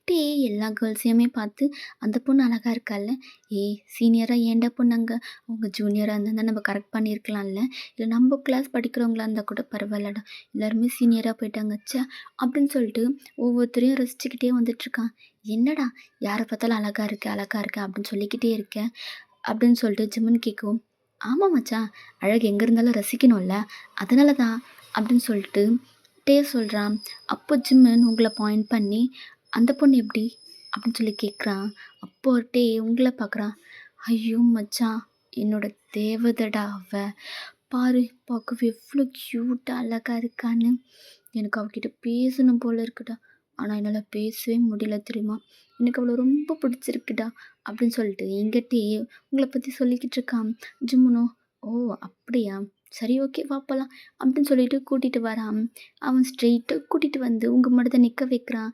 டே எல்லா கேர்ள்ஸையுமே பார்த்து, "அந்த பொண்ணு அழகா இருக்கால்ல, ஏய் சீனியரா ஏன்டா பொண்ணு அங்க? அவங்க ஜூனியரா இருந்திருந்தா நம்ம கரெக்ட் பண்ணியிருக்கலாம்ல. இல்ல நம்ம கிளாஸ் படிக்கிறவங்களா இருந்தா கூட பரவாயில்லடா. எல்லாருமே சீனியரா போயிட்டாங்க. ச்சே!" அப்படின்னு சொல்லிட்டு ஒவ்வொருத்தரையும் ரசிச்சுக்கிட்டே வந்துட்டுருக்கான். "என்னடா யார பார்த்தாலும் அழகா இருக்க, அழகா இருக்க அப்படின்னு சொல்லிக்கிட்டே இருக்க?" அப்படின்னு சொல்லிட்டு ஜிம்முன்னு கேட்கவும், "ஆமா மச்சான், அழகு எங்க இருந்தாலும் ரசிக்கணும்ல, அதனால தான்" அப்படின்னு சொல்லிட்டு டே சொல்றான். அப்போ ஜிம்மன் உங்கள பாயிண்ட் பண்ணி, "அந்த பொண்ணு எப்படி?" அப்படின்னு சொல்லி கேட்குறான். அப்போ டே உங்கள பார்க்குறான். "ஐயோ மச்சான்! என்னோட தேவதடா அவ. பாரு பார்க்கவே எவ்வளோ க்யூட்டா அழகா இருக்கான்னு. எனக்கு அவகிட்ட பேசணும் போல இருக்குடா. ஆனா என்னால பேசவே முடியல தெரியுமா? எனக்கு அவள ரொம்ப பிடிச்சிருக்குடா." அப்படின்னு சொல்லிட்டு என்கிட்டயே உங்கள பத்தி சொல்லிக்கிட்டு இருக்கான். ஜிம்முனும், "ஓ! அப்படியா? சரி ஓகே வா போலாம்." அப்படின்னு சொல்லிட்டு கூட்டிட்டு வரான். அவன் ஸ்ட்ரெயிட்டா கூட்டிட்டு வந்து உங்க முன்னாடி நிக்க வைக்கிறான்.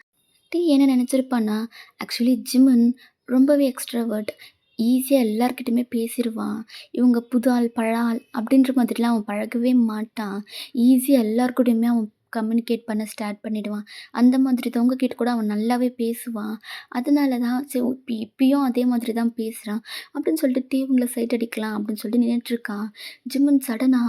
என்ன நெனச்சிருப்பான்னா, ஆக்சுவலி ஜிமின் ரொம்பவே எக்ஸ்ட்ராவர்ட். ஈஸியா எல்லார்கிட்டயுமே பேசிருவான். இவங்க புது ஆள், பழ ஆள் அப்படின்ற மாதிரிலாம் அவன் பழகவே மாட்டான். ஈஸியா எல்லார் கூடயுமே அவன் கம்யூனிகேட் பண்ண ஸ்டார்ட் பண்ணிடுவான். அந்த மாதிரி தான் உங்ககிட்ட கூட அவன் நல்லாவே பேசுவான். அதனால தான் சரி இப்பயும் அதே மாதிரி தான் பேசுறான் அப்படின்னு சொல்லிட்டு இவங்கள சைட் அடிக்கலாம் அப்படின்னு சொல்லிட்டு நின்னுட்டுருக்கான். ஜிமின் சடனா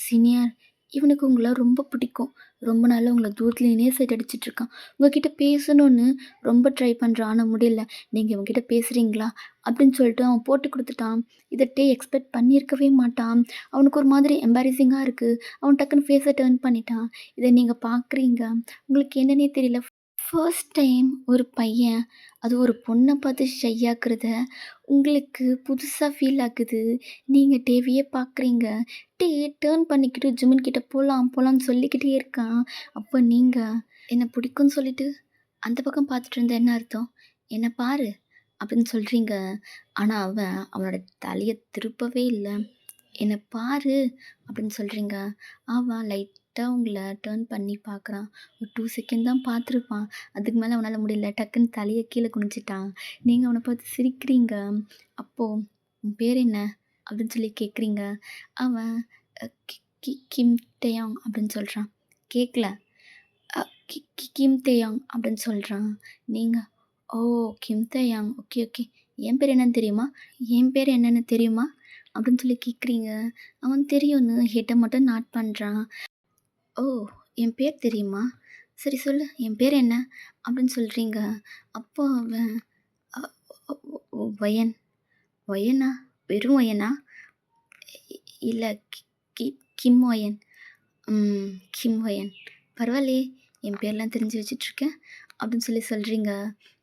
"சீனியர், இவனுக்கு உங்கள ரொம்ப பிடிக்கும். ரொம்ப நாளா உங்கள தூரத்துலேருந்தே சைட் அடிச்சிட்டுருக்கான். உங்ககிட்ட பேசணும்னு ரொம்ப ட்ரை பண்றான். ஆனா முடியல. நீங்க இவன்கிட்ட பேசுறீங்களா?" அப்படின்னு சொல்லிட்டு அவன் போட்டு குடுத்துட்டான். இத எக்ஸ்பெக்ட் பண்ணியிருக்கவே மாட்டான். அவனுக்கு ஒரு மாதிரி எம்பாரஸிங்கா இருக்கு. அவன் டக்குன்னு ஃபேஸ டர்ன் பண்ணிட்டான். இத நீங்க பார்க்குறீங்க. உங்களுக்கு என்னன்னே தெரியல. ஃபர்ஸ்ட் டைம் ஒரு பையன், அதுவும் ஒரு பொண்ண பார்த்து ஷை ஆகுறத உங்களுக்கு புதுசா ஃபீல் ஆகுது. நீங்க டேவியே பார்க்குறீங்க. டே டர்ன் பண்ணிக்கிட்டு ஜிமின் கிட்ட போலாம், போலான்னு சொல்லிக்கிட்டே இருக்கான். அப்ப நீங்க என்ன பிடிக்கும்னு சொல்லிட்டு அந்த பக்கம் பார்த்துட்டு இருந்தா என்ன அர்த்தம்? "என்ன பாரு" அப்படின்னு சொல்றீங்க. ஆனா அவன் அவனோட தலைய திருப்பவே இல்ல. "என்ன பாரு" அப்படின்னு சொல்றீங்க. அவன் லைட்டா உங்கள டர்ன் பண்ணி பார்க்குறான். ஒரு 2 செகண்ட் தான் பார்த்துருப்பான். அதுக்கு மேல அவனால முடியல. டக்குன்னு தலைய கீழ குனிஞ்சுட்டான். நீங்க அவன பார்த்து சிரிக்கிறீங்க. அப்போ "உன் பேர் என்ன?" அப்படின்னு சொல்லி கேட்குறீங்க. அவன் அ கி கி கிம் டேயாங் அப்படின்னு சொல்றான். கேட்கல. அ கி கி கிம் தேயாங் அப்படின்னு சொல்றான். நீங்க "ஓ! கிம் தேயாங். Okay, okay. என் பேர் என்னன்னு தெரியுமா? என் பேர் என்னன்னு தெரியுமா?" அப்படின்னு சொல்லி கேட்குறீங்க. அவன் தெரியும்னு ஹெட்ட மட்டும் நோட் பண்றான். "ஓ! என் பேர் தெரியுமா? சரி சொல்லு, என் பேர் என்ன?" அப்படின்னு சொல்றீங்க. அப்போ அவன் அ வயன். வயனா? வெறும் வயனா? இ இல்ல கி கி கிம் வயன். ம். கிம் வயன். பரவாயில்லையே! என் பேர்லாம் தெரிஞ்சு வச்சுட்ருக்க. அப்படின்னு சொல்லி சொல்றீங்க.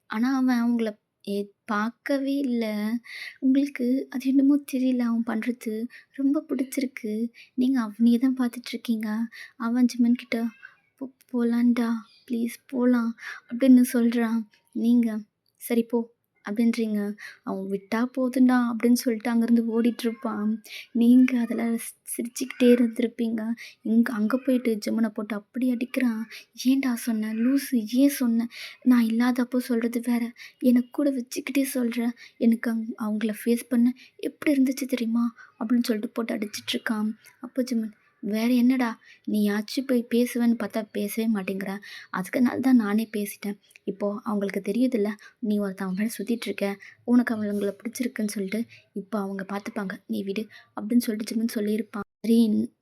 ஆனா அவன் உங்கள எ பார்க்கவே இல்ல. உங்களுக்கு அது என்னமோ தெரியல. அவன் பண்றது ரொம்ப பிடிச்சிருக்கு. நீங்க அவனையே தான் பார்த்துட்ருக்கீங்க. அவன் ஜிமின் கிட்ட போலான்டா, ப்ளீஸ் போலாம் அப்படின்னு சொல்றான். நீங்க சரி போ அப்படின்றீங்க. அவன் விட்டா போதும்டா அப்படின்னு சொல்லிட்டு அங்கேருந்து ஓடிட்டுருப்பான். நீங்க அதில சிரிச்சுக்கிட்டே இருந்திருப்பீங்க. அங்க போயிட்டு ஜிம்மன போட்டு அப்படி அடிக்கிறான். "ஏன்டா சொன்ன? லூசு ஏன் சொன்ன? நான் இல்லாதப்போ சொல்றது வேற. என்ன கூட வச்சுக்கிட்டே சொல்ற. எனக்கு அவங்கள ஃபேஸ் பண்ண எப்படி இருந்துச்சு தெரியுமா?" அப்படின்னு சொல்லிட்டு போட்டு அடிச்சிட்டுருக்கான். அப்போ ஜிம்மன், "வேற என்னடா? நீயாச்சும் போய் பேசுவேன்னு பார்த்தா பேசவே மாட்டேங்கிற. அதுக்குனால தான் நானே பேசிட்டேன். இப்போ அவங்களுக்கு தெரியுதுல்ல, நீ ஒருத்தன் அவன் மேல சுத்திட்டுருக்க. உனக்கு அவங்கள பிடிச்சிருக்குன்னு சொல்லிட்டு, இப்போ அவங்க பார்த்துப்பாங்க. நீ விடு." அப்படின்னு சொல்லிட்டு ஜிம்மன் சொல்லியிருப்பான். சரி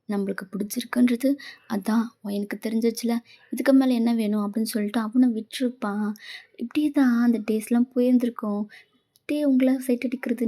நம்மளுக்கு பிடிச்சிருக்குன்றது அதான் எனக்கு தெரிஞ்சிருச்சுல. இதுக்கு மேல என்ன வேணும் அப்படின்னு சொல்லிட்டு அவனும் விட்டுருப்பான். இப்படியே தான் அந்த டேஸ்லாம் போயிருந்திருக்கும். உங்கள சைட் அடிக்கிறது,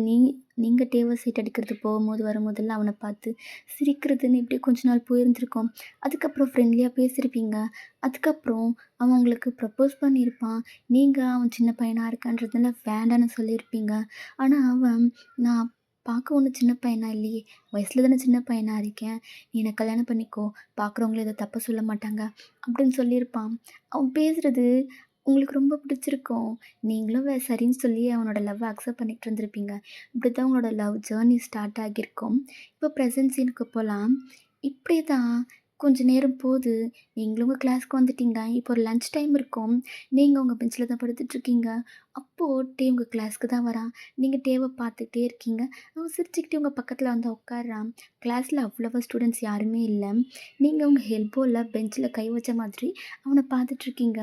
நீங்க டேவ சைட் அடிக்கிறது போகும்போது, வரும்போதெல்லாம் அவன பார்த்து சிரிக்கிறதுன்னு இப்படியே கொஞ்ச நாள் போயிருந்திருக்கும். அதுக்கப்புறம் ஃப்ரெண்ட்லியா பேசியிருப்பீங்க. அதுக்கப்புறம் அவன் உங்களுக்கு ப்ரப்போஸ் பண்ணியிருப்பான். நீங்க அவன் சின்ன பையனா இருக்கான்றதுனால வேண்டான்னு சொல்லியிருப்பீங்க. ஆனா அவன், "நான் பார்க்க ஒண்ணும் சின்ன பையனா இல்லையே! வயசுல தானே சின்ன பையனா இருக்கேன். நீ என்ன கல்யாணம் பண்ணிக்கோ. பார்க்குறவங்களும் எதுவும் தப்பா சொல்ல மாட்டாங்க." அப்படின்னு சொல்லியிருப்பான். அவன் பேசுறது உங்களுக்கு ரொம்ப பிடிச்சிருக்கும். நீங்களும் சரின்னு சொல்லி அவனோட லவ்வ அக்செப்ட் பண்ணிட்டு இருந்திருப்பீங்க. இப்படி தான் உங்களோட லவ் ஜேர்னி ஸ்டார்ட் ஆகியிருக்கும். இப்போ ப்ரெசன்ட் சீனுக்கு போலாம். இப்படி தான் கொஞ்ச நேரம் போது. நீங்களும் உங்க கிளாஸ்க்கு வந்துட்டீங்க. இப்போ ஒரு லஞ்ச் டைம் இருக்கும். நீங்க உங்க பெஞ்சில தான் படுத்துட்ருக்கீங்க. அப்போ டே உங்க கிளாஸ்க்கு தான் வரான். நீங்க டேவ பார்த்துக்கிட்டே இருக்கீங்க. அவன் சிரிச்சுக்கிட்டே உங்க பக்கத்துல வந்து உட்கார்றான். கிளாஸ்ல அவ்வளவா ஸ்டூடெண்ட்ஸ் யாருமே இல்ல. நீங்க உங்க எல்போல பெஞ்சில கை வச்ச மாதிரி அவன பார்த்துட்ருக்கீங்க.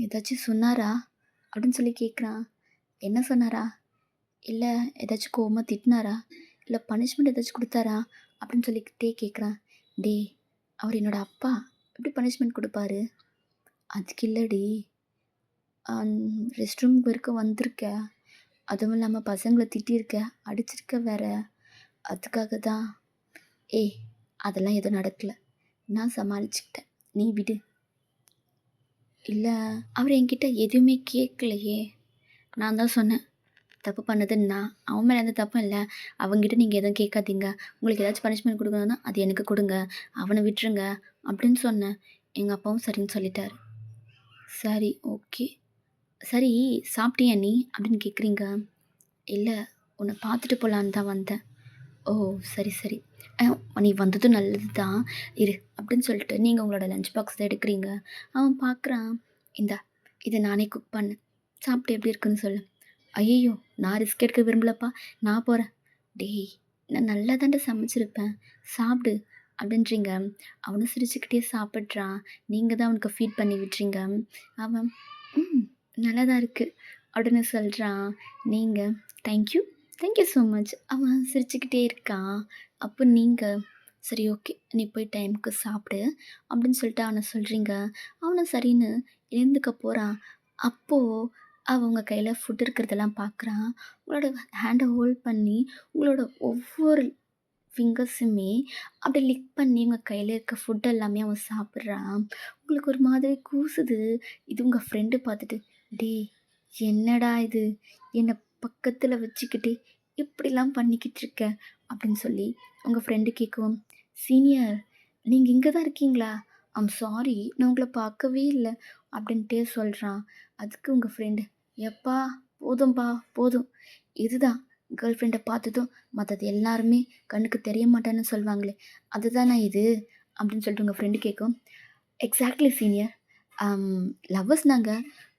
"ஏதாச்சும் சொன்னாரா?" அப்படின்னு சொல்லி கேட்குறான். "என்ன சொன்னாரா?" "இல்ல ஏதாச்சும் கோவமா திட்டினாரா? இல்ல பனிஷ்மெண்ட் ஏதாச்சும் குடுத்தாரா?" அப்படின்னு சொல்லிக்கிட்டே கேட்குறான். "டேய்! அவரு என்னோட அப்பா. எப்படி பனிஷ்மெண்ட் குடுப்பாரு?" "அதுக்கு இல்லடி. அன் ரெஸ்ட் ரூம் வரைக்கும் வந்திருக்க. அதுவும் இல்லாம பசங்கள திட்டியிருக்க, அடிச்சிருக்க வேற. அதுக்காக தான்." "ஏய்! அதெல்லாம் எதுவும் நடக்கல. நான் சமாளிச்சுக்கிட்டேன். நீ விடு." "இல்ல, அவரு என்கிட்ட எதுவுமே கேட்கலையே." நான் தான் சொன்னேன். தப்பு பண்ணது நான். அவன் மேல எந்த தப்பும் இல்ல. அவன்கிட்ட நீங்க எதுவும் கேட்காதீங்க. உங்களுக்கு ஏதாச்சும் பனிஷ்மென்ட் குடுக்கணும்னா, அது எனக்கு குடுங்க. அவன விட்டுருங்க அப்படின்னு சொன்னேன். எங்க அப்பாவும் சரின்னு சொல்லிட்டாரு. சரி, ஓகே. சரி, சாப்பிட்டியா நீ? அப்படின்னு கேட்குறீங்க. இல்ல, உன்ன பார்த்துட்டு போலான்னு தான் வந்தேன். ஓ! சரி, சரி. நீ வந்ததும் நல்லது தான். இரு அப்படின்னு சொல்லிட்டு நீங்க உங்களோட லஞ்ச் பாக்ஸ் தான் எடுக்கிறீங்க. அவன் பார்க்குறான். இந்தா, இது நானே குக் பண்ணேன். சாப்பிட்டு எப்படி இருக்குன்னு சொல்லு. ஐயய்யோ! நான் ரிஸ்க் எடுக்க விரும்பலப்பா. நான் போறேன். டேய்! நான் நல்லா தான்டா சமைச்சிருப்பேன். சாப்பிடு அப்படின்றீங்க. அவனும் சிரிச்சுக்கிட்டே சாப்பிட்றான். நீங்க தான் அவனுக்கு ஃபீட் பண்ணி விட்றீங்க. அவன் ம் நல்லா தான் இருக்கு அப்படின்னு சொல்றான். நீங்க thank you, thank you so much. அவன் சிரிச்சுக்கிட்டே இருக்கான். அப்போ நீங்க சரி ஓகே. நீ போய் டைமுக்கு சாப்பிடு அப்படின்னு சொல்லிட்டு அவன சொல்றீங்க. அவனும் சரின்னு எழுந்துக்க போறான். அப்போ அவன் உங்க கையில ஃபுட் இருக்கிறதெல்லாம் பார்க்குறான். உங்களோட ஹேண்ட ஹோல்ட் பண்ணி உங்களோட ஒவ்வொரு ஃபிங்கர்ஸுமே அப்படியே லிக் பண்ணி உங்க கையில இருக்க ஃபுட் எல்லாமே அவன் சாப்பிட்றான். உங்களுக்கு ஒரு மாதிரி கூசுது. இது உங்க ஃப்ரெண்டு பார்த்துட்டு, "டேய்! என்னடா இது? என்ன பக்கத்துல வச்சுக்கிட்டு இப்படிலாம் பண்ணிக்கிட்டு இருக்க?" அப்படின்னு சொல்லி உங்க ஃப்ரெண்டு கேட்கவும், "சீனியர், நீங்க இங்க தான் இருக்கீங்களா? சாரி, நான் உங்கள பார்க்கவே இல்ல." அப்படின்ட்டே சொல்றான். அதுக்கு உங்க ஃப்ரெண்டு, "எப்பா போதும்பா போதும். இதுதான் கேர்ள் ஃப்ரெண்ட பார்த்ததும் மத்தது எல்லாருமே கண்ணுக்கு தெரிய மாட்டேன்னு சொல்லுவாங்களே, அதுதானா இது?" அப்படின்னு சொல்லிட்டு உங்க ஃப்ரெண்டு கேட்கவும், "எக்ஸாக்ட்லி சீனியர். லவ்வர்ஸ் நாங்க.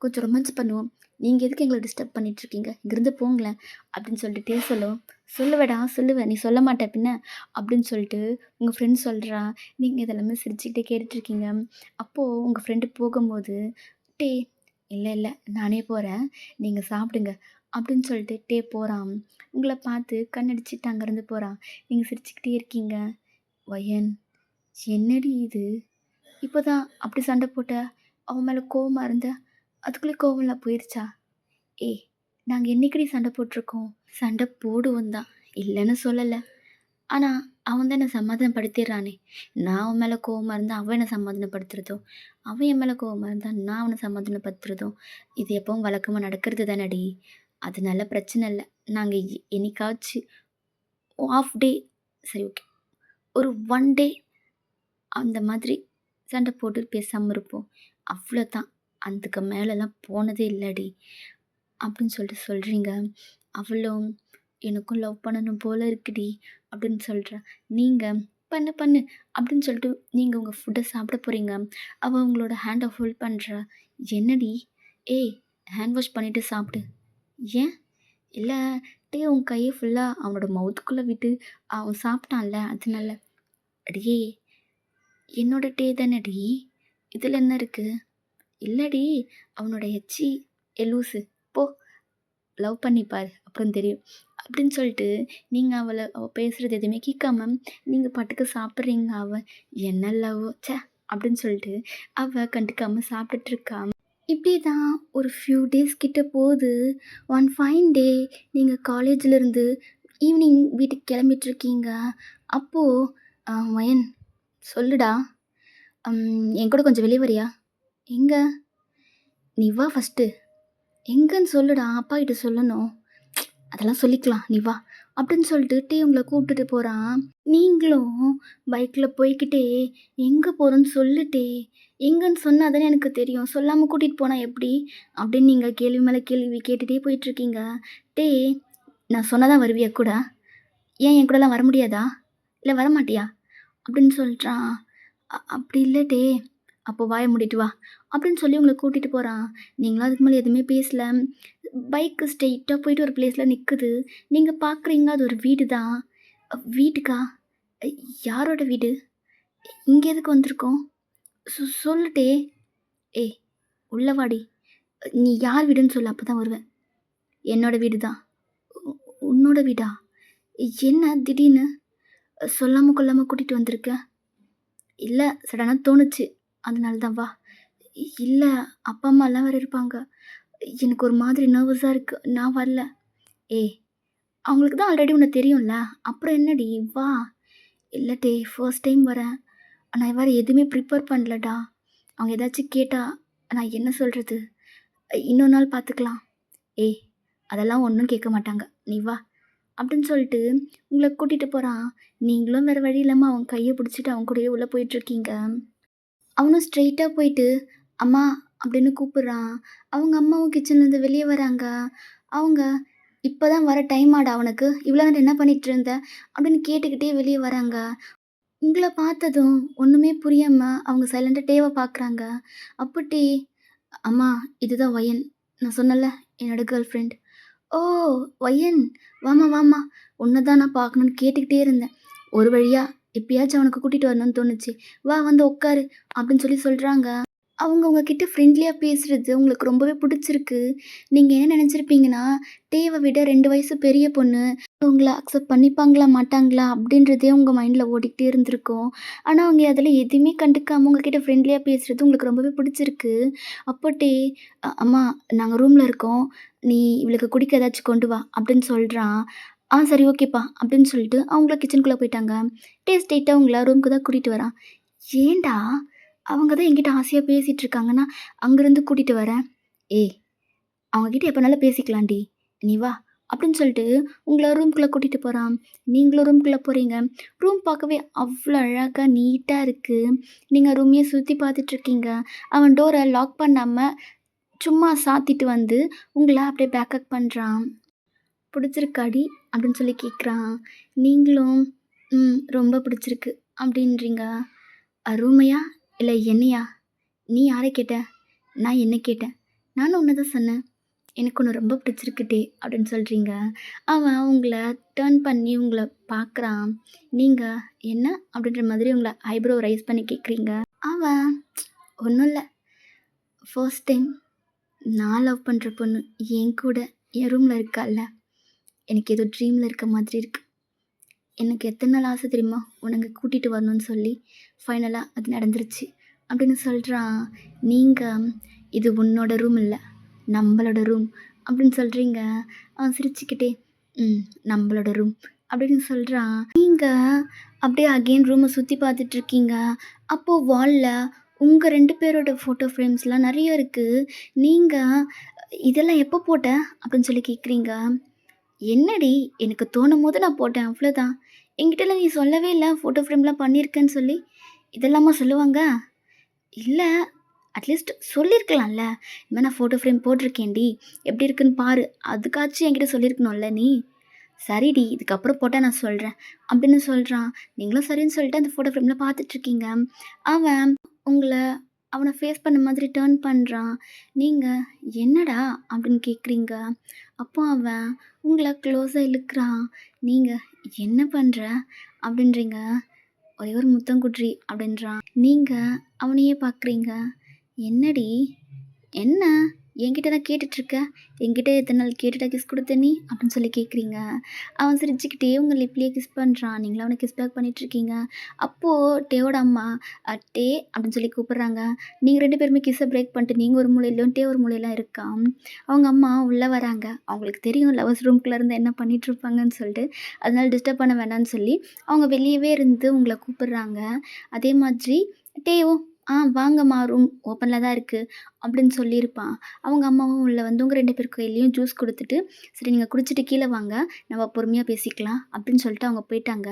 கொஞ்சம் ரொமான்ஸ் பண்ணுவோம். நீங்க எதுக்கு எங்கள டிஸ்டர்ப் பண்ணிட்டுருக்கீங்க? இங்கேருந்து போங்களேன்." அப்படின்னு சொல்லிட்டே சொல்லவும், "சொல்லுவேடா சொல்லுவேன். நீ சொல்ல மாட்ட பின்ன." அப்படின்னு சொல்லிட்டு உங்க ஃப்ரெண்ட் சொல்றா. நீங்க இதெல்லாமே சிரிச்சுக்கிட்டே கேட்டுட்ருக்கீங்க. அப்போது உங்க ஃப்ரெண்டு போகும்போது, "டே இல்ல இல்ல நானே போறேன். நீங்க சாப்பிடுங்க." அப்படின்னு சொல்லிட்டு டே போறான். உங்கள பார்த்து கண்ணடிச்சுட்டு அங்கேருந்து போறான். நீங்க சிரிச்சுக்கிட்டே இருக்கீங்க. "வயன், என்னடி இது? இப்போ தான் அப்படி சண்டை போட்ட, அவன் மேல கோவமா இருந்த, அதுக்குள்ளே கோவம்லாம் போயிருச்சா? ஏய்! நாங்க என்னைக்குடி சண்டை போட்டுருக்கோம்? சண்டை போடுவோம் தான், இல்லன்னு சொல்லல. ஆனா, அவன் தான் என்ன சமாதானப்படுத்திடுறானே! நான் அவன் மேல கோவமா இருந்தா, அவன் என்ன சமாதானப்படுத்துறதும், அவன் என் மேல கோவமா இருந்தா, நான் அவன சமாதானப்படுத்துறதும், இது எப்பவும் வழக்கமா நடக்கிறது தானடி! அதனால பிரச்சனை இல்ல. நாங்க என்னைக்காச்சு ஆஃப் டே சரி ஓகே. ஒரு 1 டே அந்த மாதிரி சண்டை போட்டு பேசாம இருப்போம். அவ்வளோதான். அதுக்கு மேலலாம் போனதே இல்லடி." அப்படின்னு சொல்லிட்டு சொல்றீங்க. அவளும், "எனக்கும் லவ் பண்ணணும் போல இருக்குடி" அப்படின்னு சொல்றா. நீங்க, "பண்ணு பண்ணு" அப்படின்னு சொல்லிட்டு நீங்க உங்க ஃபுட்ட சாப்பிட போறீங்க. அவ உங்களோட ஹேண்ட ஹோல்ட் பண்றா. "என்னடி? ஏய்! ஹேண்ட் வாஷ் பண்ணிட்டு சாப்பிடு." "ஏன்?" "இல்ல, டே உன் கைய ஃபுல்லா அவனோட மவுத்துக்குள்ள விட்டு அவன் சாப்பிட்டான்ல அதனால." "அடியே! என்னோட டே தானடி! இதில என்ன இருக்கு?" "இல்லடி, அவனோட எச்சி. லூசு. போ லவ் பண்ணி பாரு. அப்புறம் தெரியும்." அப்படின்னு சொல்லிட்டு நீங்க அவ பேசுறது எதுவுமே கேட்காம நீங்க பாட்டுக்கு சாப்பிட்றீங்க. அவ என்ன லவ்வோ ச்சே! அப்படின்னு சொல்லிட்டு அவ கண்டுக்காம சாப்பிட்டுட்ருக்கா. இப்படி தான் ஒரு ஃபியூ டேஸ் கிட்ட போது. ஒன் ஃபைன் டே நீங்க காலேஜ்லேருந்து ஈவினிங் வீட்டுக்கு கிளம்பிட்டுருக்கீங்க. அப்போ "மயன் சொல்லுடா, என் கூட கொஞ்சம் வெளிய வரியா?" "எங்க?" "நீ வா ஃபஸ்ட்டு." "எங்கன்னு சொல்லுடா, அப்பாகிட்ட சொல்லணும்." "அதெல்லாம் சொல்லிக்கலாம், நீ வா." அப்படின்னு சொல்லிட்டு உங்கள கூப்பிட்டுட்டு போறான். நீங்களும் பைக்கில் போய்க்கிட்டே, "எங்கே போறோன்னு சொல்லு எங்கன்னு சொன்னா தானே எனக்கு தெரியும். சொல்லாம கூட்டிட்டு போனா எப்படி?" அப்படின்னு நீங்க கேள்வி மேல கேள்வி கேட்டுட்டே போயிட்டுருக்கீங்க. "டேய், நான் சொன்னா தான் வருவியா கூட? ஏன் என் கூடலாம் வர முடியாதா? இல்ல வரமாட்டியா?" அப்படின்னு சொல்றான். அப்படி இல்ல டே. அப்போ வாய மூடிட்டு வா அப்படின்னு சொல்லி உங்கள கூட்டிட்டு போறான். நீங்களும் அதுக்கு மேல எதுவுமே பேசல. பைக்கு ஸ்ட்ரெயிட்டா போயிட்டு ஒரு பிளேஸ்ல நிக்குது. நீங்க பார்க்குறீங்க அது ஒரு வீடு தான். வீட்டுக்கா? அ யாரோட வீடு? இங்க எதுக்கு வந்திருக்கோம்? சொல்லு டே. ஏய் உள்ள வாடி. நீ யார் வீடுன்னு சொல்லு அப்பதான் வருவேன். என்னோட வீடு தான். உ உன்னோட வீடா? என்ன திடீர்னு சொல்லாம கொள்ளாம கூட்டிட்டு வந்திருக்க? இல்ல சடனா தோணுச்சு. அதனால தான் வா. இல்ல அப்பா, அம்மாலாம் வேற இருப்பாங்க. எனக்கு ஒரு மாதிரி நர்வஸா இருக்கு. நான் வரல. ஏய் அவங்களுக்கு தான் ஆல்ரெடி உன்ன தெரியும்ல. அப்புறம் என்னடி வா. இல்ல டே ஃபர்ஸ்ட் டைம் வரேன். நான் வேற எதுவுமே ப்ரிப்பேர் பண்ணலடா. அவங்க ஏதாச்சும் கேட்டா நான் என்ன சொல்றது? இன்னொரு நாள் பார்த்துக்கலாம். ஏய் அதெல்லாம் ஒண்ணும் கேட்க மாட்டாங்க. நீ வா. அப்படின்னு சொல்லிட்டு உங்கள கூட்டிட்டு போறான். நீங்களும் வேற வழி இல்லாம அவன் கைய பிடிச்சிட்டு அவன் கூடயே உள்ள போயிட்டுருக்கீங்க. அவனும் ஸ்ட்ரெயிட்டா போயிட்டு, "அம்மா" அப்படின்னு கூப்பிடுறான். அவங்க அம்மாவும் கிச்சன்லேருந்து வெளிய வராங்க. அவங்க, "இப்ப தான் வர டைம் ஆடா உனக்கு? இவ்வளோ நேரம் என்ன பண்ணிட்டு இருந்த?" அப்படின்னு கேட்டுக்கிட்டே வெளிய வராங்க. உங்கள பார்த்ததும் ஒண்ணுமே புரியாம அவங்க சைலண்டா டேவ பார்க்குறாங்க. அப்போ டே, "அம்மா இதுதான் வயன். நான் சொன்னேன்ல என்னோட கேர்ள் ஃப்ரெண்ட்." "ஓ! வயன். வாம்மா, வாம்மா. உன்ன தான் நான் பார்க்கணும்னு கேட்டுக்கிட்டே இருந்தேன். ஒரு வழியா எப்பயாச்சும் அவனுக்கு கூட்டிட்டு வரணும்னு தோணுச்சு. வா வந்து உட்காரு." அப்படின்னு சொல்லி சொல்றாங்க. அவங்க உங்ககிட்ட ஃப்ரெண்ட்லியா பேசுறது உங்களுக்கு ரொம்பவே பிடிச்சிருக்கு. நீங்க என்ன நெனச்சிருப்பீங்கன்னா, டேவ விட 2 வயசு பெரிய பொண்ணு. உங்கள அக்செப்ட் பண்ணிப்பாங்களா, மாட்டாங்களா அப்படின்றதே உங்க மைண்ட்ல ஓடிக்கிட்டே இருந்திருக்கும். ஆனா, அவங்க அதெல்லாம் எதுவுமே கண்டுக்காம உங்ககிட்ட ஃப்ரெண்ட்லியா பேசுறது உங்களுக்கு ரொம்பவே பிடிச்சிருக்கு. அப்போ டே, அம்மா நாங்க ரூம்ல இருக்கோம். நீ இவளுக்கு குடிக்க ஏதாச்சும் கொண்டு வா" அப்படின்னு சொல்றான். சரி ஓகேப்பா" அப்படின்னு சொல்லிட்டு அவங்கள கிச்சனுக்குள்ள போயிட்டாங்க. டே ஸ்ட்ரெயிட்டா உங்கள ரூமுக்கு தான் கூட்டிட்டு வரான். "ஏன்டா? அவங்க தான் என்கிட்ட ஆசையா பேசிட்டு இருக்காங்கன்னா, அங்கருந்து கூட்டிட்டு வரேன்." "ஏய் அவங்க கிட்ட எப்பனாலும் பேசிக்கலாம்டி. நீ வா." அப்படின்னு சொல்லிட்டு உங்கள ரூம்குள்ள கூட்டிட்டு போறான். நீங்களும் ரூம்குள்ள போறீங்க. ரூம் பார்க்கவே அவ்ளோ அழகா நீட்டா இருக்கு. நீங்க ரூமையே சுத்தி பார்த்துட்ருக்கீங்க. அவன் டோர லாக் பண்ணாம சும்மா சாத்திட்டு வந்து உங்கள அப்படியே பேக்கப் பண்றான். "புடிச்சிருக்காடி?" அப்படின்னு சொல்லி கேட்குறான். நீங்களும், ரொம்ப பிடிச்சிருக்கு" அப்படின்றீங்க. "ரூமையா? இல்ல என்னையா? நீ யார கேட்ட? நான் என்ன கேட்டேன்? நானும் உன்ன தான் சொன்னேன். எனக்கு உன்ன ரொம்ப பிடிச்சிருக்கு டே" அப்படின்னு சொல்றீங்க. அவன் உங்கள டர்ன் பண்ணி உங்கள பார்க்குறான். நீங்க என்ன? அப்படின்ற மாதிரி உங்கள ஐப்ரோ ரைஸ் பண்ணி கேட்குறீங்க. அவன் ஒண்ணும் இல்ல. ஃபர்ஸ்ட் டைம் நான் லவ் பண்ற பொண்ணு என் கூட என் ரூம்ல இருக்கால்ல. எனக்கு ஏதோ ட்ரீம்ல இருக்க மாதிரி இருக்கு. எனக்கு எத்தன நாள் ஆசை தெரியுமா? உன்ன அங்க கூட்டிட்டு வரணும்னு சொல்லி. ஃபைனலா அது நடந்துருச்சு. அப்படின்னு சொல்றான். நீங்க, "இது உன்னோட ரூம் இல்ல. நம்பளோட ரூம்" அப்படின்னு சொல்றீங்க. அவன் சிரிச்சுக்கிட்டே, நம்பளோட ரூம்" அப்படின்னு சொல்றான். நீங்க அப்படியே அகைன் ரூம சுத்தி பார்த்துட்ருக்கீங்க. அப்போ வால்ல உங்க 2 பேரோட ஃபோட்டோ ஃப்ரேம்ஸ்லாம் நெறைய இருக்கு. நீங்க, "இதெல்லாம் எப்போ போட்ட?" அப்படின்னு சொல்லி கேட்குறீங்க. "என்னடி எனக்கு தோணும்போது நான் போட்டேன் அவ்வளோதான். என்கிட்டலாம் நீ சொல்லவே இல்ல ஃபோட்டோ ஃப்ரேம்லாம் பண்ணியிருக்கேன்னு சொல்லி." "இதெல்லாமா சொல்லுவாங்க?" "இல்ல அட்லீஸ்ட் சொல்லியிருக்கலாம்ல. இந்த மாரி நான் ஃபோட்டோ ஃப்ரேம் போட்டிருக்கேன்டி. எப்படி இருக்குன்னு பாரு. அதுக்காச்சும் என்கிட்ட சொல்லியிருக்கணும்ல நீ." "சரிடி இதுக்கப்புறம் போட்டா நான் சொல்றேன்" அப்படின்னு சொல்றான். நீங்களும் சரின்னு சொல்லிட்டு அந்த ஃபோட்டோ ஃப்ரேம்ல பார்த்துட்ருக்கீங்க. அவன் உங்கள அவன ஃபேஸ் பண்ண மாதிரி டர்ன் பண்றான். நீங்க, "என்னடா?" அப்படின்னு கேட்குறீங்க. அப்போ அவன் உங்கள க்ளோஸா இழுக்குறான். நீங்க, "என்ன பண்ற?" அப்படின்றீங்க. "ஒரே ஒரு முத்தம் குட்றி" அப்படின்றான். நீங்க அவனையே பார்க்குறீங்க. "என்னடி? என்ன? என்கிட்ட தான் கேட்டுட்ருக்க. என்கிட்ட எத்தன நாள் கேட்டுட்டா கிஸ் குடுத்த நீ?" அப்படின்னு சொல்லி கேட்குறீங்க. அவன் சிரிச்சுக்கிட்டே உங்க லிப்லயே கிஸ் பண்றான். நீங்களும் அவன கிஸ் பேக் பண்ணிட்டுருக்கீங்க. அப்போ டேவோட அம்மா, டே" அப்படின்னு சொல்லி கூப்பிடுறாங்க. நீங்க 2 பேருமே கிஸ்ஸ பிரேக் பண்ணிட்டு நீங்க ஒரு மூலையிலும், டே ஒரு மூலையில இருக்கான். அவங்க அம்மா உள்ள வராங்க. அவங்களுக்கு தெரியும் லவர்ஸ் ரூம்குள்ள இருந்து என்ன பண்ணிட்டுருப்பாங்கன்னு சொல்லிட்டு. அதனால டிஸ்டர்ப் பண்ண வேணான்னு சொல்லி, அவங்க வெளியவே இருந்து உங்கள கூப்பிடுறாங்க. அதே மாதிரி டேவும், வாங்கம்மா ரூம் ஓப்பன்ல தான் இருக்கு" அப்படின்னு சொல்லியிருப்பான். அவங்க அம்மாவும் உள்ள வந்து உங்க 2 பேர் கையிலயும் ஜூஸ் குடுத்துட்டு, "சரி நீங்க குடிச்சிட்டு கீழ வாங்க. நம்ம பொறுமையா பேசிக்கலாம்" அப்படின்னு சொல்லிட்டு அவங்க போயிட்டாங்க.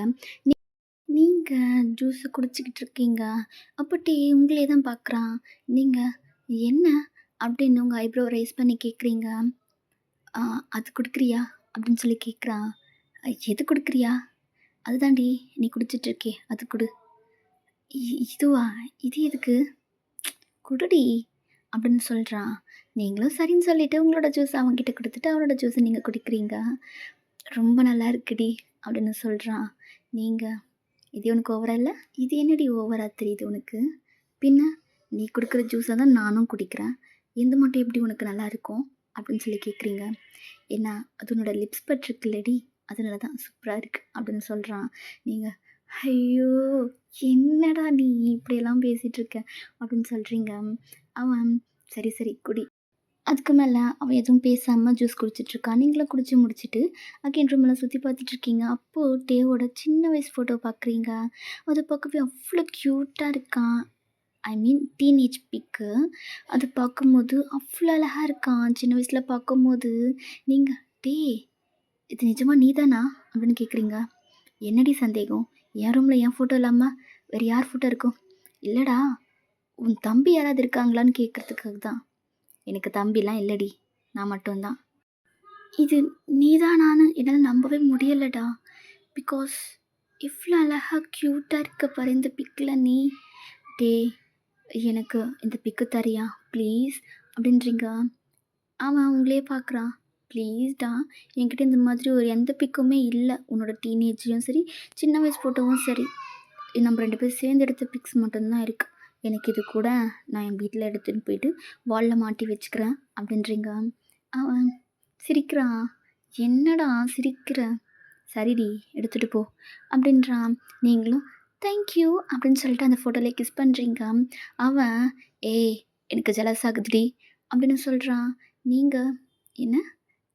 நீங்க ஜூஸ குடிச்சுக்கிட்டு இருக்கீங்க. அப்போ டே உங்களையே தான் பார்க்குறான். நீங்க, "என்ன?" அப்படின்னு உங்க ஐப்ரோ ரைஸ் பண்ணி கேட்குறீங்க. "ஆ அது குடுக்குறியா?" அப்படின்னு சொல்லி கேட்குறான். "எது குடுக்குறியா?" "அதுதான்டி நீ குடிச்சிட்டு இருக்கியே அது குடு." இதுவா? இது எதுக்கு? குடுடி அப்படின்னு சொல்றான். நீங்களும் சரின்னு சொல்லிட்டு உங்களோட ஜூஸ அவன்கிட்ட குடுத்துட்டு, அவரோட ஜூஸ நீங்க குடிக்கிறீங்க. ரொம்ப நல்லா இருக்குடி அப்படின்னு சொல்றான். நீங்க இது உனக்கு ஓவரா இல்ல? இது என்னடி ஓவரா தெரியுது உனக்கு? பின்ன நீ குடுக்குற ஜூஸ தான் நானும் குடிக்கிறேன். எந்து மட்டும் எப்படி உனக்கு நல்லா இருக்கும்? அப்படின்னு சொல்லி கேட்குறீங்க. ஏன்னா, அது உன்னோட லிப்ஸ் பட் இருக்குல்லடி, அதனால தான் சூப்பரா இருக்கு அப்படின்னு சொல்றான். நீங்க ஐயோ! என்னடா நீ இப்படியெல்லாம் பேசிட்டு இருக்க? அப்படின்னு சொல்றீங்க. அவன் சரி, சரி குடி. அதுக்கு மேல அவன் எதுவும் பேசாம ஜூஸ் குடிச்சிட்டுருக்கான். நீங்களும் குடிச்சு முடிச்சுட்டு அகைன் ரூமெல்லாம் சுத்தி பார்த்துட்ருக்கீங்க. அப்போ டேவோட சின்ன வயசு ஃபோட்டோ பார்க்குறீங்க. அது பார்க்கவே அவ்ளோ க்யூட்டா இருக்கான். ஐ மீன் டீனேஜ் பிக்கு. அது பார்க்கும்போது அவ்ளோ அழகா இருக்கான். சின்ன வயசுல பார்க்கும்போது நீங்க "டேய் இது நிஜமா நீ தானா?" அப்படின்னு கேட்குறீங்க. என்னடி சந்தேகம்? என் ரூம்ல என் ஃபோட்டோ இல்லாம வேற யார் ஃபோட்டோ இருக்கும்? இல்லடா, உன் தம்பி யாராவது இருக்காங்களான்னு கேட்கறதுக்காக தான். எனக்கு தம்பிலாம் இல்லடி. நான் மட்டும் தான். இது நீதானான்னு என்னால நம்பவே முடியலடா. பிகாஸ் இவ்ளோ அழகா க்யூட்டா இருக்க பாரு இந்த பிக்ல நீ. டேய் எனக்கு இந்த பிக்கு தரியா ப்ளீஸ் அப்படின்றீங்க. அவன் உங்களையே பார்க்குறான். ப்ளீஸ்டா என்கிட்ட இந்த மாதிரி ஒரு எந்த பிக்குமே இல்ல. உன்னோட டீனேஜ்லயும் சரி, சின்ன வயசு ஃபோட்டோவும் சரி. நம்ம 2 பேரும் சேர்ந்து எடுத்த பிக்ஸ் மட்டும் தான் இருக்கு. எனக்கு இது கூட நான் என் வீட்ல எடுத்துன்னு போயிட்டு வால்ல மாட்டி வச்சுக்கிறேன் அப்படின்றீங்க. அவன் சிரிக்கிறான். என்னடா சிரிக்கிற? சரிடி எடுத்துட்டு போ அப்படின்றான். நீங்களும் தேங்க் யூ அப்படின்னு சொல்லிட்டு அந்த ஃபோட்டோல கிஸ் பண்ணுறீங்க. அவன் ஏய் எனக்கு ஜெலஸ் ஆகுதுடி அப்படின்னு சொல்றான். நீங்க என்ன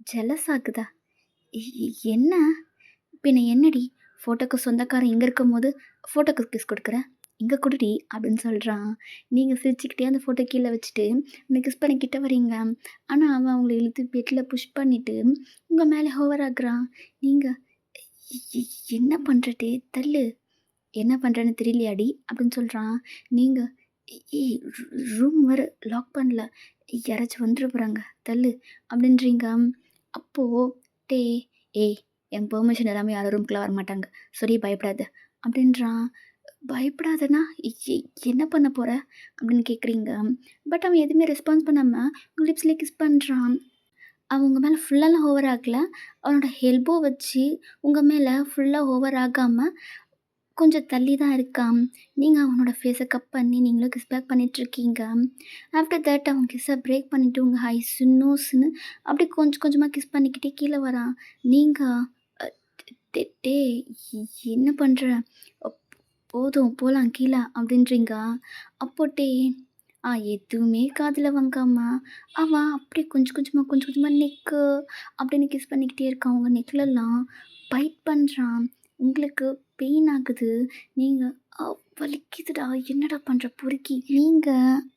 ஜெலஸ் ஆகுதா? என்ன? பின்ன என்னடி? ஃபோட்டோக்கு சொந்தக்காரன் இங்க இருக்கும்போது, ஃபோட்டோக்கு கிஸ் குடுக்குற? இங்க குடுடி அப்படின்னு சொல்றான். நீங்க சிரிச்சுக்கிட்டே அந்த ஃபோட்டோ கீழ வச்சுட்டு, அந்த கிஸ் பண்ண கிட்ட வரீங்க. ஆனா, அவன் உங்கள இழுத்து பெட்ல புஷ் பண்ணிட்டு, உங்க மேல ஹோவர் ஆகுறான். நீங்க "எ எ என்ன பண்றடி? தள்ளு. என்ன பண்றேன்னு தெரியலையாடி?" அப்படின்னு சொல்றான். நீங்க ஏய் ரூம் வேற லாக் பண்ணல. யாராச்சும் வந்துற போறாங்க. தள்ளு அப்படின்றீங்க. அப்போ டேய் ஏய் என் பெர்மிஷன் இல்லாம யாரும் ரூம்குள்ள வரமாட்டாங்க. சரி பயப்படாத அப்படின்றான். பயப்படாதன்னா என்ன பண்ண போற? அப்படின்னு கேட்குறீங்க. பட் அவன் எதுவுமே ரெஸ்பான்ஸ் பண்ணாம உங்க லிப்ஸ்லயே கிஸ் பண்றான். அவன் உங்க மேல ஃபுல்லாலாம் ஹோவர் ஆகல. அவனோட எல்போ வச்சு உங்க மேல ஃபுல்லா ஹோவர் ஆகாம கொஞ்சம் தள்ளி தான் இருக்கான். நீங்க அவனோட ஃபேஸ கப் பண்ணி நீங்களும் கிஸ் பேக் பண்ணிட்டுருக்கீங்க. ஆஃப்டர் தட் அவன் கிஸ்ஸ பிரேக் பண்ணிட்டு உங்க ஐஸு, நோஸ்ன்னு அப்படியே கொஞ்சம் கொஞ்சமா கிஸ் பண்ணிக்கிட்டே கீழ வரான். நீங்க அ டேய் என்ன பண்ற? அப் போதும் போலாம் கீழ அப்படின்றீங்க. அப்போ டேய் எதுவுமே காதுல வாங்காம அவன் அப்படியே கொஞ்சம் கொஞ்சமா நெக்கு அப்படின்னு கிஸ் பண்ணிக்கிட்டே இருக்கான். உங்க நெக்லலாம் பைட் பண்றான். உங்களுக்கு பெயின் ஆகுது. நீங்க அ வலிக்குதுடா என்னடா பண்ற பொறுக்கி. நீங்க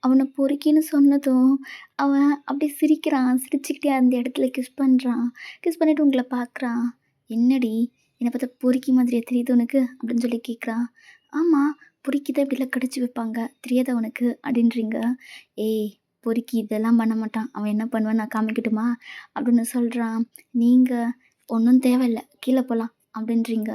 அவன பொறுக்கின்னு சொன்னதும், அவன் அப்படியே சிரிக்கிறான். சிரிச்சுக்கிட்டே அந்த இடத்துல கிஸ் பண்றான். கிஸ் பண்ணிட்டு உங்கள பார்க்குறான். "என்னடி என்ன பார்த்தா பொறுக்கி மாதிரியா தெரியுது உனக்கு?" அப்படின்னு சொல்லி கேட்குறான். "ஆமா, பொறுக்கி தான் இப்படிலாம் கடிச்சு வைப்பாங்க. தெரியாதா உனக்கு?" அப்படின்றீங்க. "ஏய் பொறுக்கி இதெல்லாம் பண்ண மாட்டான். அவன் என்ன பண்ணுவான்னு நான் காமிக்கட்டுமா?" அப்படின்னு சொல்றான். நீங்க "ஒண்ணும் தேவையில்ல. கீழ போலாம்." அப்படின்றீங்க.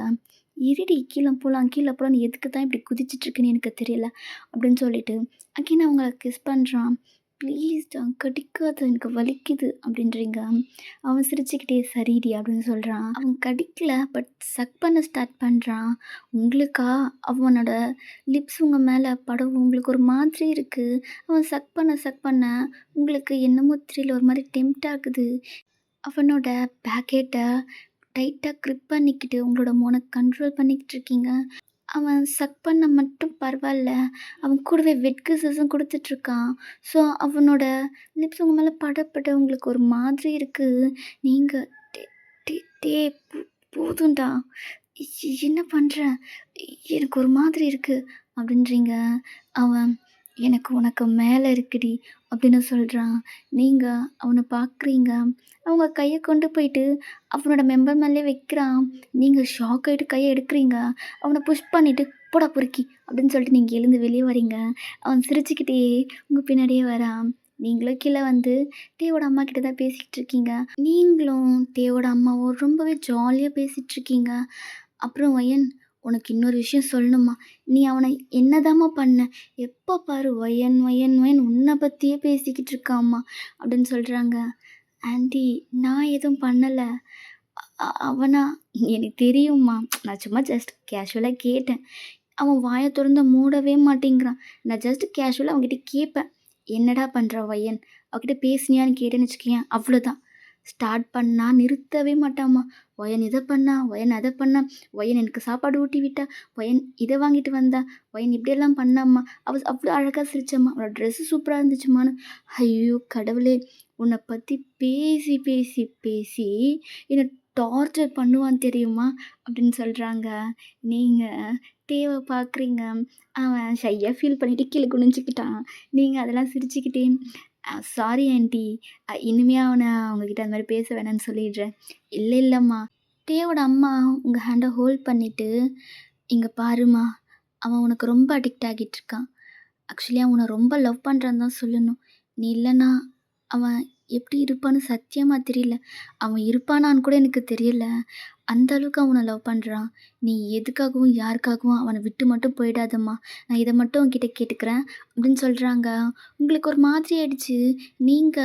"இருடி கீழ போலாம்ன்னு எதுக்கு தான் இப்படி குதிச்சிட்ருக்கேன்னு எனக்கு தெரியல." அப்படின்னு சொல்லிட்டு அகைன் அவங்கள கிஸ் பண்றான். "ப்ளீஸ்டா கடிக்காத எனக்கு வலிக்குது." அப்படின்றீங்க. அவன் சிரிச்சுக்கிட்டே சரிடி அப்படின்னு சொல்றான். அவன் கடிக்கல பட் சக் பண்ண ஸ்டார்ட் பண்றான். உங்களுக்கா அவனோட லிப்ஸ் உங்க மேல படவும் உங்களுக்கு ஒரு மாதிரி இருக்கு. அவன் சக் பண்ண உங்களுக்கு என்னமோ தெரியல ஒரு மாரி டெம்ப்ட் ஆகுது. அவனோட பேக்கெட்ட டைட்டா கிரிப் பண்ணிக்கிட்டு உங்களோட மோன கண்ட்ரோல் பண்ணிக்கிட்டு இருக்கீங்க. அவன் சக் பண்ண மட்டும் பரவால்ல. அவன் கூடவே வெட் கிஸ்ஸஸும் குடுத்துட்ருக்கான். ஸோ அவனோட லிப்ஸ் உங்க மேல பட உங்களுக்கு ஒரு மாதிரி இருக்கு. நீங்க டே டே டேய் போதும்டா. என்ன பண்ற? எனக்கு ஒரு மாதிரி இருக்கு அப்படின்றீங்க. அவன் எனக்கு உனக்கு மேல இருக்குடி அப்படின்னு சொல்றான். நீங்க அவன பார்க்குறீங்க. அவங்க கைய கொண்டு போயிட்டு அவனோட மெம்பர் மேலயே வைக்கிறான். நீங்க ஷாக் ஆயிட்டு கைய எடுக்குறீங்க. அவன புஷ் பண்ணிட்டு போடா பொறுக்கி அப்படின்னு சொல்லிட்டு நீங்க எழுந்து வெளிய வரீங்க. அவன் சிரிச்சுக்கிட்டே உங்க பின்னாடியே வரான். நீங்களும் கீழ வந்து டேவோட அம்மாகிட்ட தான் பேசிக்கிட்டு இருக்கீங்க. நீங்களும் டேவோட அம்மாவும் ரொம்பவே ஜாலியா பேசிகிட்ருக்கீங்க. அப்புறம் வயன் உனக்கு இன்னொரு விஷயம் சொல்லணுமா? நீ அவன என்னதாம்மா பண்ண? எப்ப பாரு ஒயன், ஒயன், ஒயன் உன்ன பத்தியே பேசிக்கிட்டு இருக்காம்மா" அப்படின்னு சொல்றாங்க. "ஆன்ட்டி நான் எதுவும் பண்ணல. அவனா எனக்கு தெரியும்மா. நான் சும்மா ஜஸ்ட் கேஷுவலா கேட்டேன். அவன் வாய தொறந்து மூடவே மாட்டேங்கிறான். நான் ஜஸ்ட் கேஷுவலா அவன்கிட்ட கேட்பேன். என்னடா பண்ற ஒயன்? அவகிட்ட பேசினியான்னு கேட்டேன்னு வச்சுக்கயேன், அவ்வளோதான். ஸ்டார்ட் பண்ணா நிறுத்தவே மாட்டாம்மா. ஒயன் இத பண்ணா, ஒயன் அத பண்ணா, ஒயன் எனக்கு சாப்பாடு ஊட்டி விட்டா, ஒயன் இத வாங்கிட்டு வந்தா, ஒயன் இப்படியெல்லாம் பண்ணாம்மா. அவ அவ்வளோ அழகா சிரிச்சாம்மா. அவளோட ட்ரெஸ்ஸு சூப்பரா இருந்துச்சும்மான்னு. ஐயோ கடவுளே! உன்ன பத்தி பேசி, பேசி, பேசி என்ன டார்ச்சர் பண்ணுவான் தெரியுமா? அப்படின்னு சொல்றாங்க. நீங்க தேவ பார்க்குறீங்க. அவன் ஷையா ஃபீல் பண்ணிட்டு கீழ குனிஞ்சுக்கிட்டான். நீங்க அதெல்லாம் சிரிச்சுக்கிட்டே, சாரி ஆன்ட்டி. இனிமே அவன உங்ககிட்ட அந்த மாரி பேச வேணான்னு சொல்லிடுறேன்." "இல்ல இல்லம்மா." தேவோட அம்மா உங்க ஹேண்ட ஹோல்ட் பண்ணிட்டு, "இங்க பாரும்மா, அவன் உனக்கு ரொம்ப அடிக்ட் ஆகிட்டுருக்கான். ஆக்சுவலி அவன் உன்ன ரொம்ப லவ் பண்றான்னு தான் சொல்லணும். நீ இல்லன்னா, அவன் எப்படி இருப்பான்னு சத்தியமா தெரியல. அவன் இருப்பானான்னு கூட எனக்கு தெரியல. அந்த அளவுக்கு அவன் உன்ன லவ் பண்றான். நீ எதுக்காகவும், யாருக்காகவும் அவன விட்டு மட்டும் போயிடாதம்மா. நான் இத மட்டும் உன்கிட்ட கேட்டுக்கிறேன்." அப்படின்னு சொல்றாங்க. உங்களுக்கு ஒரு மாதிரி ஆயிடுச்சு. நீங்க,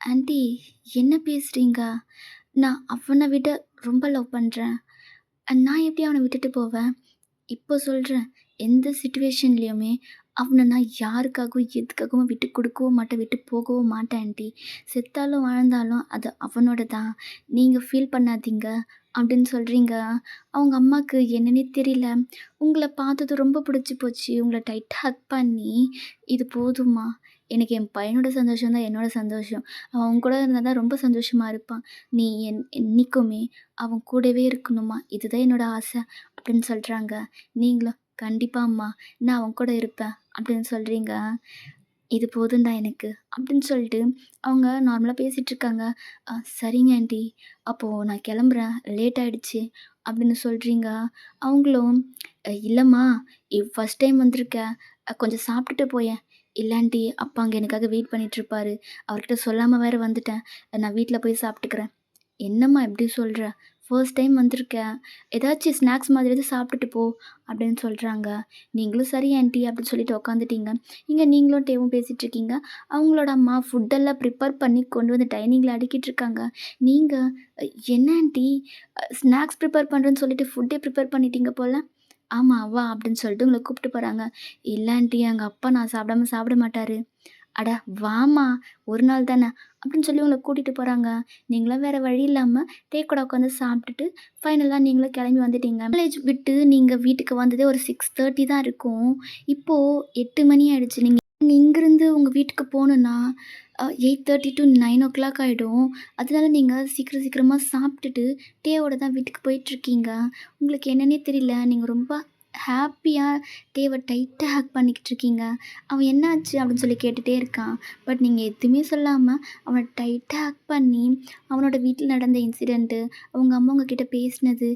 "ஆன்ட்டி என்ன பேசுறீங்க? நான் அவன விட ரொம்ப லவ் பண்றேன். நான் எப்படி அவன விட்டுட்டு போவேன்?" இப்போ சொல்றேன். எந்த சிச்சுவேஷன்லயுமே அவன நான் யாருக்காகவும், எதுக்காகவும் விட்டு குடுக்கவும் மாட்டேன், விட்டு போகவும் மாட்டேன் ஆன்ட்டி. செத்தாலும் வாழ்ந்தாலும் அது அவனோட தான். நீங்க ஃபீல் பண்ணாதீங்க அப்படின்னு சொல்றீங்க. அவங்க அம்மாக்கு என்னன்னே தெரியல. உங்கள பார்த்தது ரொம்ப பிடிச்சு போச்சு. உங்கள டைட்டா ஹக் பண்ணி, "இது போதும்மா. எனக்கு என் பையனோட சந்தோஷம் தான் என்னோட சந்தோஷம். அவன் உன் கூட இருந்தா தான் ரொம்ப சந்தோஷமா இருப்பான். நீ என்னைக்குமே அவன் கூடவே இருக்கணும்மா. இதுதான் என்னோட ஆசை." அப்படின்னு சொல்றாங்க. நீங்களும், "கண்டிப்பா அம்மா. நான் அவன் கூட இருப்பேன்." அப்படின்னு சொல்றீங்க. "இது போதும்டா எனக்கு." அப்படின்னு சொல்லிட்டு அவங்க நார்மலா பேசிட்டுருக்காங்க. சரிங்க ஆன்ட்டி. அப்போ நான் கிளம்புறேன். லேட் ஆயிடுச்சு." அப்படின்னு சொல்றீங்க. அவங்களும், இல்லம்மா. ஃபர்ஸ்ட் டைம் வந்திருக்க. கொஞ்சம் சாப்பிட்டுட்டு போயேன்." "இல்ல ஆன்ட்டி. அப்பா அங்க எனக்காக வெயிட் பண்ணிட்டுருப்பாரு. அவர்கிட்ட சொல்லாம வேற வந்துட்டேன். நான் வீட்ல போய் சாப்பிட்டுக்கிறேன்." "என்னம்மா இப்படி சொல்ற? ஃபர்ஸ்ட் டைம் வந்திருக்க. ஏதாச்சும் ஸ்நாக்ஸ் மாதிரி எதுவும் சாப்பிட்டுட்டு போ." அப்படின்னு சொல்றாங்க. நீங்களும் சரி ஆன்ட்டி அப்படின்னு சொல்லிட்டு உட்காந்துட்டீங்க. இங்க நீங்களும் டேவும் பேசிட்டுருக்கீங்க. அவங்களோட அம்மா ஃபுட்டெல்லாம் ப்ரிப்பேர் பண்ணி கொண்டு வந்து டைனிங்ல அடுக்கிட்டு இருக்காங்க. நீங்க, "அ என்ன ஆன்ட்டி ஸ்நாக்ஸ் ப்ரிப்பேர் பண்றேன்னு சொல்லிட்டு ஃபுட்டே ப்ரிப்பேர் பண்ணிட்டீங்க போல." "ஆமா வா" அப்படின்னு சொல்லிட்டு உங்கள கூப்பிட்டு போறாங்க. "இல்ல ஆன்ட்டி எங்க அப்பா நான் சாப்பிடாம சாப்பிட மாட்டாரு." "அட வாம்மா, ஒரு நாள் தானே" அப்படின்னு சொல்லி உங்கள கூட்டிட்டு போறாங்க. நீங்களும் வேற வழி இல்லாம டீ கூட உட்காந்து சாப்பிட்டுட்டு, ஃபைனலா நீங்களும் கிளம்பி வந்துட்டீங்க. காலேஜ் விட்டு நீங்க வீட்டுக்கு வந்ததே ஒரு 6:30 தான் இருக்கும். இப்போ 8 மணி ஆயிடுச்சு. நீங்க இங்கிருந்து உங்க வீட்டுக்கு போணும்னா, 8:30 to 9:00 ஆயிடும். அதனால நீங்க சீக்கிரம் சீக்கிரமா சாப்பிட்டுட்டு, டீயோட தான் வீட்டுக்கு போயிட்டுருக்கீங்க. உங்களுக்கு என்னன்னே தெரியல. நீங்க ரொம்ப ஹேப்பியா டேவ டைட்டா ஹக் பண்ணிக்கிட்டு இருக்கீங்க. "அவன் என்னாச்சு?" அப்படின்னு சொல்லி கேட்டுட்டே இருக்கான். பட் நீங்க எதுவுமே சொல்லாம, அவன டைட்டா ஹக் பண்ணி, அவனோட வீட்ல நடந்த இன்சிடென்ட்டு, அவங்க அம்மா உங்ககிட்ட பேசினது,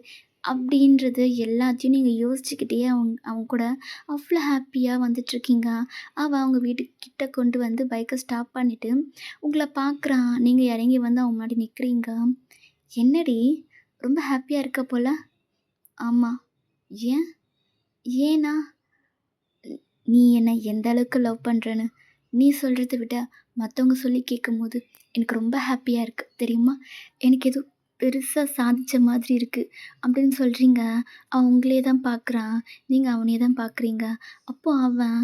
அப்படின்றது எல்லாத்தையும் நீங்க யோசிச்சுக்கிட்டே அவன் அவன் கூட அவ்வளோ ஹேப்பியா வந்துட்டுருக்கீங்க. அவன் அவங்க வீட்டுக்கிட்ட கொண்டு வந்து பைக்க ஸ்டாப் பண்ணிட்டு, உங்கள பார்க்குறான். நீங்க இறங்கி வந்து அவன் முன்னாடி நிற்கிறீங்க. "என்னடி ரொம்ப ஹேப்பியா இருக்க போல?" "ஆமா." "ஏன்?" "ஏன்னா, நீ என்ன எந்த அளவுக்கு லவ் பண்றேன்னு நீ சொல்றத விட மத்தவங்க சொல்லி கேட்கும்போது எனக்கு ரொம்ப ஹாப்பியா இருக்கு தெரியுமா? எனக்கு ஏதோ பெருசா சாதிச்ச மாதிரி இருக்கு." அப்படின்னு சொல்றீங்க. அவன் உங்களையே தான் பார்க்குறான். நீங்க அவனையே தான் பார்க்குறீங்க. அப்போ அவன்,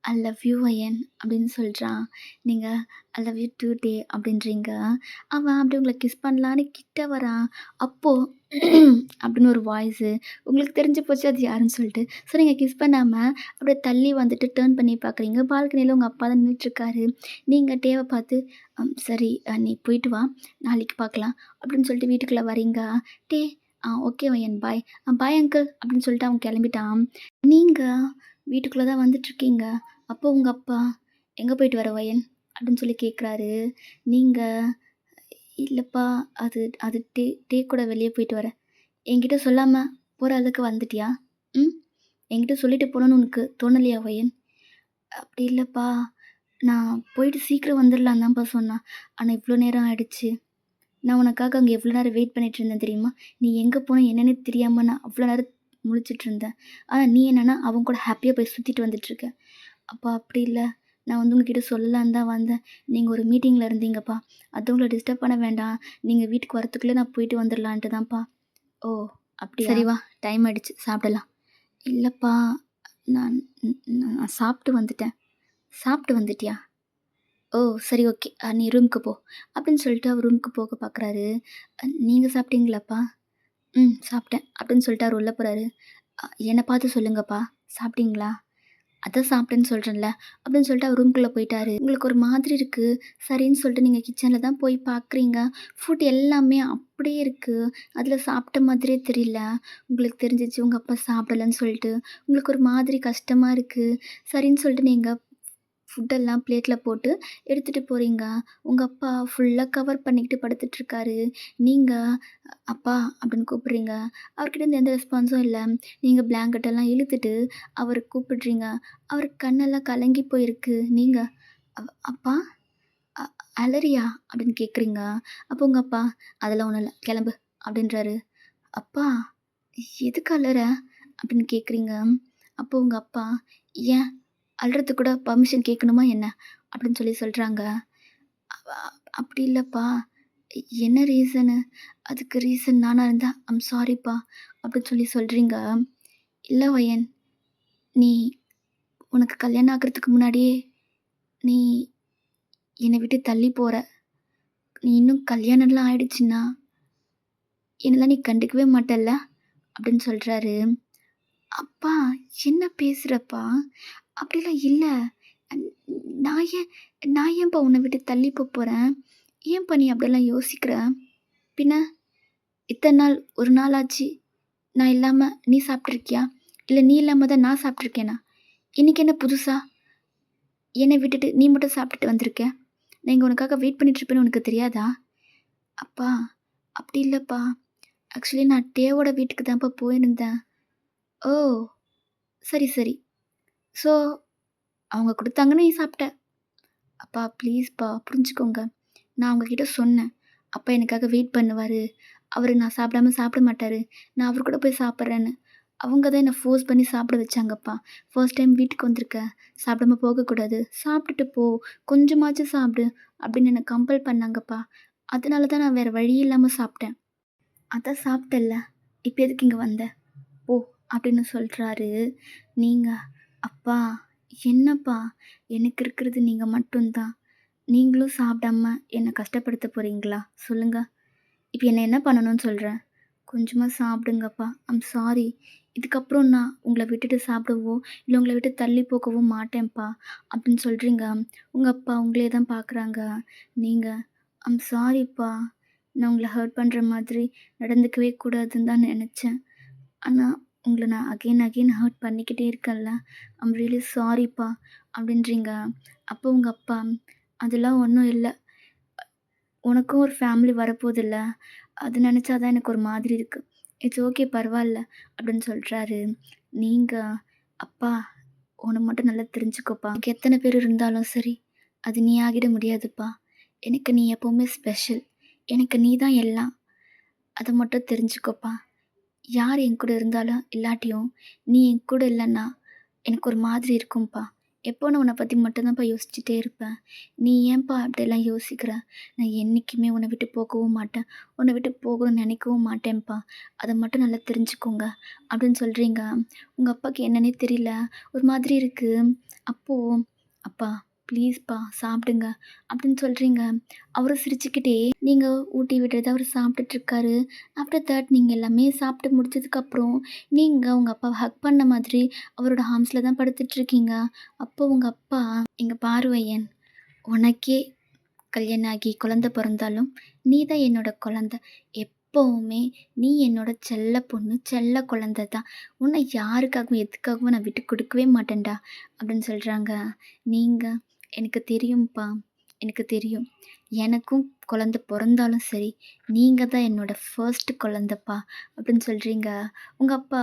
"ஐ லவ் யூ அயன்" அப்படின்னு சொல்றான். நீங்க, "ஐ லவ் யூ டூ டே" அப்படின்றீங்க. அவன் அப்படியே உங்கள கிஸ் பண்ணலான்னு கிட்ட வரான். அப்போ அப்படின்னு ஒரு வாய்ஸு. உங்களுக்கு தெரிஞ்சு போச்சு அது யாருன்னு சொல்லிட்டு. ஸோ நீங்க கிஸ் பண்ணாம அப்படியே தள்ளி வந்துட்டு டர்ன் பண்ணி பார்க்குறீங்க. பால்கனியில உங்க அப்பா தான் நின்னுட்டுருக்காரு. நீங்க டேவ பார்த்து, சரி நீ போயிட்டு வா. நாளைக்கு பார்க்கலாம்." அப்படின்னு சொல்லிட்டு வீட்டுக்குள்ள வரீங்க. "டே ஓகே வயன் பாய்." பாய் அங்கிள்" அப்படின்னு சொல்லிட்டு அவன் கிளம்பிட்டான். நீங்க வீட்டுக்குள்ள தான் வந்துட்டுருக்கீங்க. அப்போ உங்க அப்பா, "எங்க போயிட்டு வர வயன்?" அப்படின்னு சொல்லி கேட்குறாரு. நீங்க, "இல்லப்பா அது அது டே கூட வெளிய போயிட்டு வரேன்." "என்கிட்ட சொல்லாம போற அளவுக்கு வந்துட்டியா? ம். என்கிட்ட சொல்லிட்டு போணும்னு உனக்கு தோணலையா வயன்?" "அப்படி இல்லப்பா. நான் போயிட்டு சீக்கிரம் வந்துரலான்னு தான்ப்பா சொன்னேன். ஆனா இவ்ளோ நேரம் ஆயிடுச்சு. நான் உனக்காக அங்க எவ்வளோ நேரம் வெயிட் பண்ணிட்டு இருந்தேன் தெரியுமா? நீ எங்க போன என்னன்னே தெரியாம நான் அவ்வளோ நேரம் முழிச்சிட்டு இருந்தேன். ஆனா நீ என்னன்னா, அவங்க கூட ஹேப்பியா போய் சுத்திட்டு வந்துட்டுருக்க. அப்பா அப்படி இல்ல. நான் வந்து உங்ககிட்ட சொல்லலான்னு தான் வந்தேன். நீங்க ஒரு மீட்டிங்ல இருந்தீங்கப்பா. அடுத்தவங்கள டிஸ்டர்ப் பண்ண வேண்டாம். நீங்க வீட்டுக்கு வரத்துக்குள்ள நான் போயிட்டு வந்துரலான்ட்டு தான்ப்பா. ஓ! அப்படியா? சரி வா, டைம் ஆயிடுச்சு சாப்பிடலாம். இல்லப்பா, நான் நான் சாப்பிட்டு வந்துட்டேன். சாப்பிட்டு வந்துட்டியா? ஓ! சரி ஓகே. நீ ரூமுக்கு போ. அப்படின்னு சொல்லிட்டு அவர் ரூமுக்கு போக பார்க்குறாரு. நீங்க சாப்பிட்டீங்களாப்பா? சாப்பிட்டேன். அப்படின்னு சொல்லிட்டு அவர் உள்ள போறாரு. என்ன பார்த்து சொல்லுங்கப்பா. சாப்பிட்டீங்களா? அதான் சாப்பிட்டேன்னு சொல்கிறேன்ல. அப்படின்னு சொல்லிட்டு அவர் ரூம்குள்ள போயிட்டாரு. உங்களுக்கு ஒரு மாதிரி இருக்கு. சரின்னு சொல்லிட்டு நீங்க கிச்சன்ல தான் போய் பார்க்குறீங்க. ஃபுட் எல்லாமே அப்படியே இருக்கு. அதில சாப்பிட்ட மாதிரியே தெரியல. உங்களுக்கு தெரிஞ்சிச்சு உங்க அப்பா சாப்பிடலன்னு சொல்லிட்டு. உங்களுக்கு ஒரு மாதிரி கஷ்டமா இருக்கு. சரின்னு சொல்லிட்டு நீங்க ஃபுட்டெல்லாம் பிளேட்ல போட்டு எடுத்துட்டு போறீங்க. உங்க அப்பா ஃபுல்லா கவர் பண்ணிக்கிட்டு படுத்துட்ருக்காரு. நீங்க அப்பா அப்படின்னு கூப்பிடுறீங்க. அவர்கிட்டேருந்து எந்த ரெஸ்பான்ஸும் இல்ல. நீங்க பிளாங்கெட்டெல்லாம் இழுத்துட்டு அவர கூப்பிடுறீங்க. அவர் கண்ணெல்லாம் கலங்கி போயிருக்கு. நீங்க அப்பா அ அழறியா? அப்படின்னு கேட்குறீங்க. அப்போ உங்க அப்பா, அதெல்லாம் ஒண்ணும் இல்ல. கிளம்பு அப்படின்றாரு. அப்பா எதுக்கு அழற? அப்படின்னு கேட்குறீங்க. அப்போ உங்க அப்பா, ஏன் அழுறதுக்கு கூட பர்மிஷன் கேட்கணுமா என்ன? அப்படின்னு சொல்லி சொல்றாங்க. அ அப்படி இல்லப்பா. என்ன ரீசனு? அதுக்கு ரீசன் நானா இருந்தா, சாரிப்பா அப்படின்னு சொல்லி சொல்றீங்க. இல்ல வயன், நீ உனக்கு கல்யாணம் ஆகுறதுக்கு முன்னாடியே நீ என்னை விட்டு தள்ளி போற. நீ இன்னும் கல்யாணம்லாம் ஆயிடுச்சுன்னா, என்னலாம் நீ கண்டுக்கவே மாட்டல்ல? அப்படின்னு சொல்றாரு. அப்பா என்ன பேசுறப்பா? அப்படிலாம் இல்ல. அன் நான் ஏன் நான் ஏன்ப்பா உன்ன விட்டு தள்ளி போறேன்? ஏன்ப்பா நீ அப்படிலாம் யோசிக்கிற? பின்ன இத்தன நாள் ஒரு நாளாச்சு நான் இல்லாம நீ சாப்பிட்டுருக்கியா? இல்ல நீ இல்லாம தான் நான் சாப்பிட்டுருக்கேனா? இன்னைக்கு என்ன புதுசா? என்னை விட்டுட்டு நீ மட்டும் சாப்பிட்டுட்டு வந்திருக்க? நான் இங்க உனக்காக வெயிட் பண்ணிட்டுருப்பேன்னு உனக்கு தெரியாதா? அப்பா அப்படி இல்லப்பா. ஆக்சுவலி நான் டேவோட வீட்டுக்கு தான்ப்பா போயிருந்தேன். ஓ! சரி, சரி. ஸோ அவங்க குடுத்தாங்கன்னு நீ சாப்பிட்ட. அப்பா ப்ளீஸ்ப்பா புரிஞ்சுக்கோங்க. நான் அவங்ககிட்ட சொன்னேன். அப்பா எனக்காக வெயிட் பண்ணுவாரு. அவரு நான் சாப்பிடாம சாப்பிட மாட்டாரு. நான் அவர் கூட போய் சாப்பிட்றேன்னு. அவங்க தான் என்ன ஃபோர்ஸ் பண்ணி சாப்பிட வச்சாங்கப்பா. ஃபர்ஸ்ட் டைம் வீட்டுக்கு வந்திருக்க. சாப்பிடாம போகக்கூடாது. சாப்பிட்டுட்டு போ. கொஞ்சமாச்சும் சாப்பிடு. அப்படின்னு என்ன கம்பல் பண்ணாங்கப்பா. அதனால தான் நான் வேற வழி இல்லாம சாப்பிட்டேன். அதான் சாப்பிட்டல்ல. இப்ப எதுக்கு இங்க வந்த? போ அப்படின்னு சொல்றாரு. நீங்க அப்பா என்னப்பா எனக்கு இருக்கிறது நீங்க மட்டும் தான். நீங்களும் சாப்பிடாம என்ன கஷ்டப்படுத்த போறீங்களா? சொல்லுங்க. இப்ப என்ன என்ன பண்ணணும்னு சொல்ற? கொஞ்சமா சாப்பிடுங்கப்பா. சாரி. இதுக்கப்புறம் நான் உங்கள விட்டுட்டு சாப்பிடவோ, இல்ல உங்கள விட்டு தள்ளி போகவோ மாட்டேன்ப்பா அப்படின்னு சொல்றீங்க. உங்க அப்பா உங்களே தான் பார்க்குறாங்க. நீங்க சாரிப்பா. நான் உங்கள ஹர்ட் பண்ற மாதிரி நடந்துக்கவே கூடாதுன்னு தான் நெனச்சேன். ஆனா உங்கள நான் அகைன் அகைன் ஹர்ட் பண்ணிக்கிட்டே இருக்கேன்ல. ரியலி சாரிப்பா அப்படின்றீங்க. அப்போ உங்க அப்பா, அதெல்லாம் ஒண்ணும் இல்ல. உனக்கும் ஒரு ஃபேமிலி வரப்போதுல்ல. அது நெனச்சா தான் எனக்கு ஒரு மாதிரி இருக்கு. இட்ஸ் ஓகே பரவால்ல அப்படின்னு சொல்றாரு. நீங்க அப்பா ஒண்ணு மட்டும் நல்லா தெரிஞ்சுக்கோப்பா. எனக்கு எத்தன பேர் இருந்தாலும் சரி, அது நீ ஆகிட முடியாதுப்பா. எனக்கு நீ எப்பவுமே ஸ்பெஷல். எனக்கு நீ தான் எல்லாம். அத மட்டும் தெரிஞ்சுக்கோப்பா. யார் என் கூட இருந்தாலும் இல்லாட்டியும், நீ என் கூட இல்லன்னா, எனக்கு ஒரு மாதிரி இருக்கும்ப்பா. எப்போ நான் உன்ன பத்தி மட்டும் தான்ப்பா யோசிச்சுட்டே இருப்பேன். நீ ஏன்ப்பா அப்படியெல்லாம் யோசிக்கிற? நான் என்னைக்குமே உன்ன விட்டு போகவும் மாட்டேன். உன்ன விட்டு போகணும்னு நினைக்கவும் மாட்டேன்ப்பா. அத மட்டும் நல்லா தெரிஞ்சுக்கோங்க. அப்படின்னு சொல்றீங்க. உங்க அப்பாக்கு என்னன்னே தெரியல. ஒரு மாதிரி இருக்கு. அப்போ, அப்பா ப்ளீஸ்ப்பா சாப்பிடுங்க அப்படின்னு சொல்றீங்க. அவரும் சிரிச்சுக்கிட்டே நீங்க ஊட்டி விடுறத அவரு சாப்பிட்டுட்ருக்காரு. ஆஃப்டர் தட் நீங்க எல்லாமே சாப்பிட்டு முடிச்சதுக்கப்புறம், நீங்க உங்க அப்பாவ ஹக் பண்ண மாதிரி அவரோட ஆர்ம்ஸ்ல தான் படுத்துட்ருக்கீங்க. அப்போ உங்க அப்பா, "இங்க பாரு பையன், உனக்கே கல்யாணம் ஆகி குழந்த பொறந்தாலும், நீ தான் என்னோட குழந்த. எப்பவுமே நீ என்னோட செல்ல பொண்ணு, செல்ல குழந்த தான். உன்னை யாருக்காகவும், எதுக்காகவும் நான் விட்டு குடுக்கவே மாட்டேன்டா" அப்படின்னு சொல்றாங்க. நீங்க, "எனக்கு தெரியும்ப்பா, எனக்கு தெரியும். எனக்கும் குழந்த பொறந்தாலும் சரி, நீங்க தான் என்னோட ஃபர்ஸ்ட் குழந்தப்பா" அப்படின்னு சொல்றீங்க. உங்க அப்பா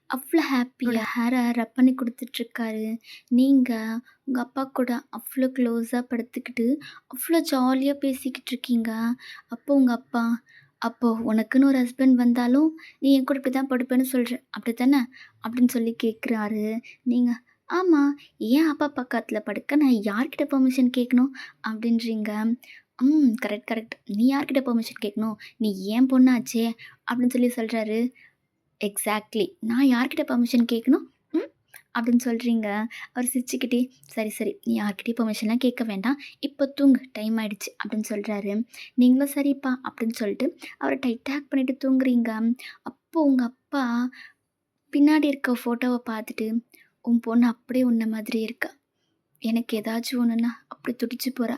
அவ்ளோ ஹேப்பியா ஹேர ரப் பண்ணி குடுத்துட்ருக்காரு. நீங்க உங்க அப்பா கூட அவ்ளோ க்ளோஸா படுத்துக்கிட்டு, அவ்ளோ ஜாலியா பேசிக்கிட்டு இருக்கீங்க. அப்போ உங்க அப்பா, அப்போ உனக்குன்னு ஒரு ஹஸ்பண்ட் வந்தாலும், நீ என் கூட இப்படி தான் படுப்பேன்னு சொல்ற. அப்படித்தானே? அப்படின்னு சொல்லி கேட்குறாரு. நீங்க, ஆமா. என் அப்பா பக்கத்துல படுக்க நான் யார்கிட்ட பெர்மிஷன் கேட்கணும்? அப்படின்றீங்க. Correct, correct. நீ யார்கிட்ட பெர்மிஷன் கேட்கணும்? நீ என் பொண்ணாச்சே! அப்படின்னு சொல்லி சொல்றாரு. எக்ஸாக்ட்லி. நான் யார்கிட்ட பெர்மிஷன் கேட்கணும்? ம். அப்படின்னு சொல்றீங்க. அவர் சிரிச்சுக்கிட்டே, "சரி, சரி. நீ யார்கிட்டயும் பெர்மிஷன்லாம் கேட்க வேண்டாம். இப்போ தூங்கு. டைம் ஆயிடுச்சு." அப்படின்னு சொல்றாரு. நீங்களும் சரிப்பா அப்படின்னு சொல்லிட்டு அவர டைட்டா ஹக் பண்ணிட்டு தூங்குறீங்க. அப்போ உங்க அப்பா பின்னாடி இருக்க ஃபோட்டோவ பார்த்துட்டு, "உன் பொண்ணு அப்படியே உன்ன மாதிரியே இருக்கா. எனக்கு ஏதாச்சும் ஒண்ணுன்னா அப்படி துடிச்சு போறா.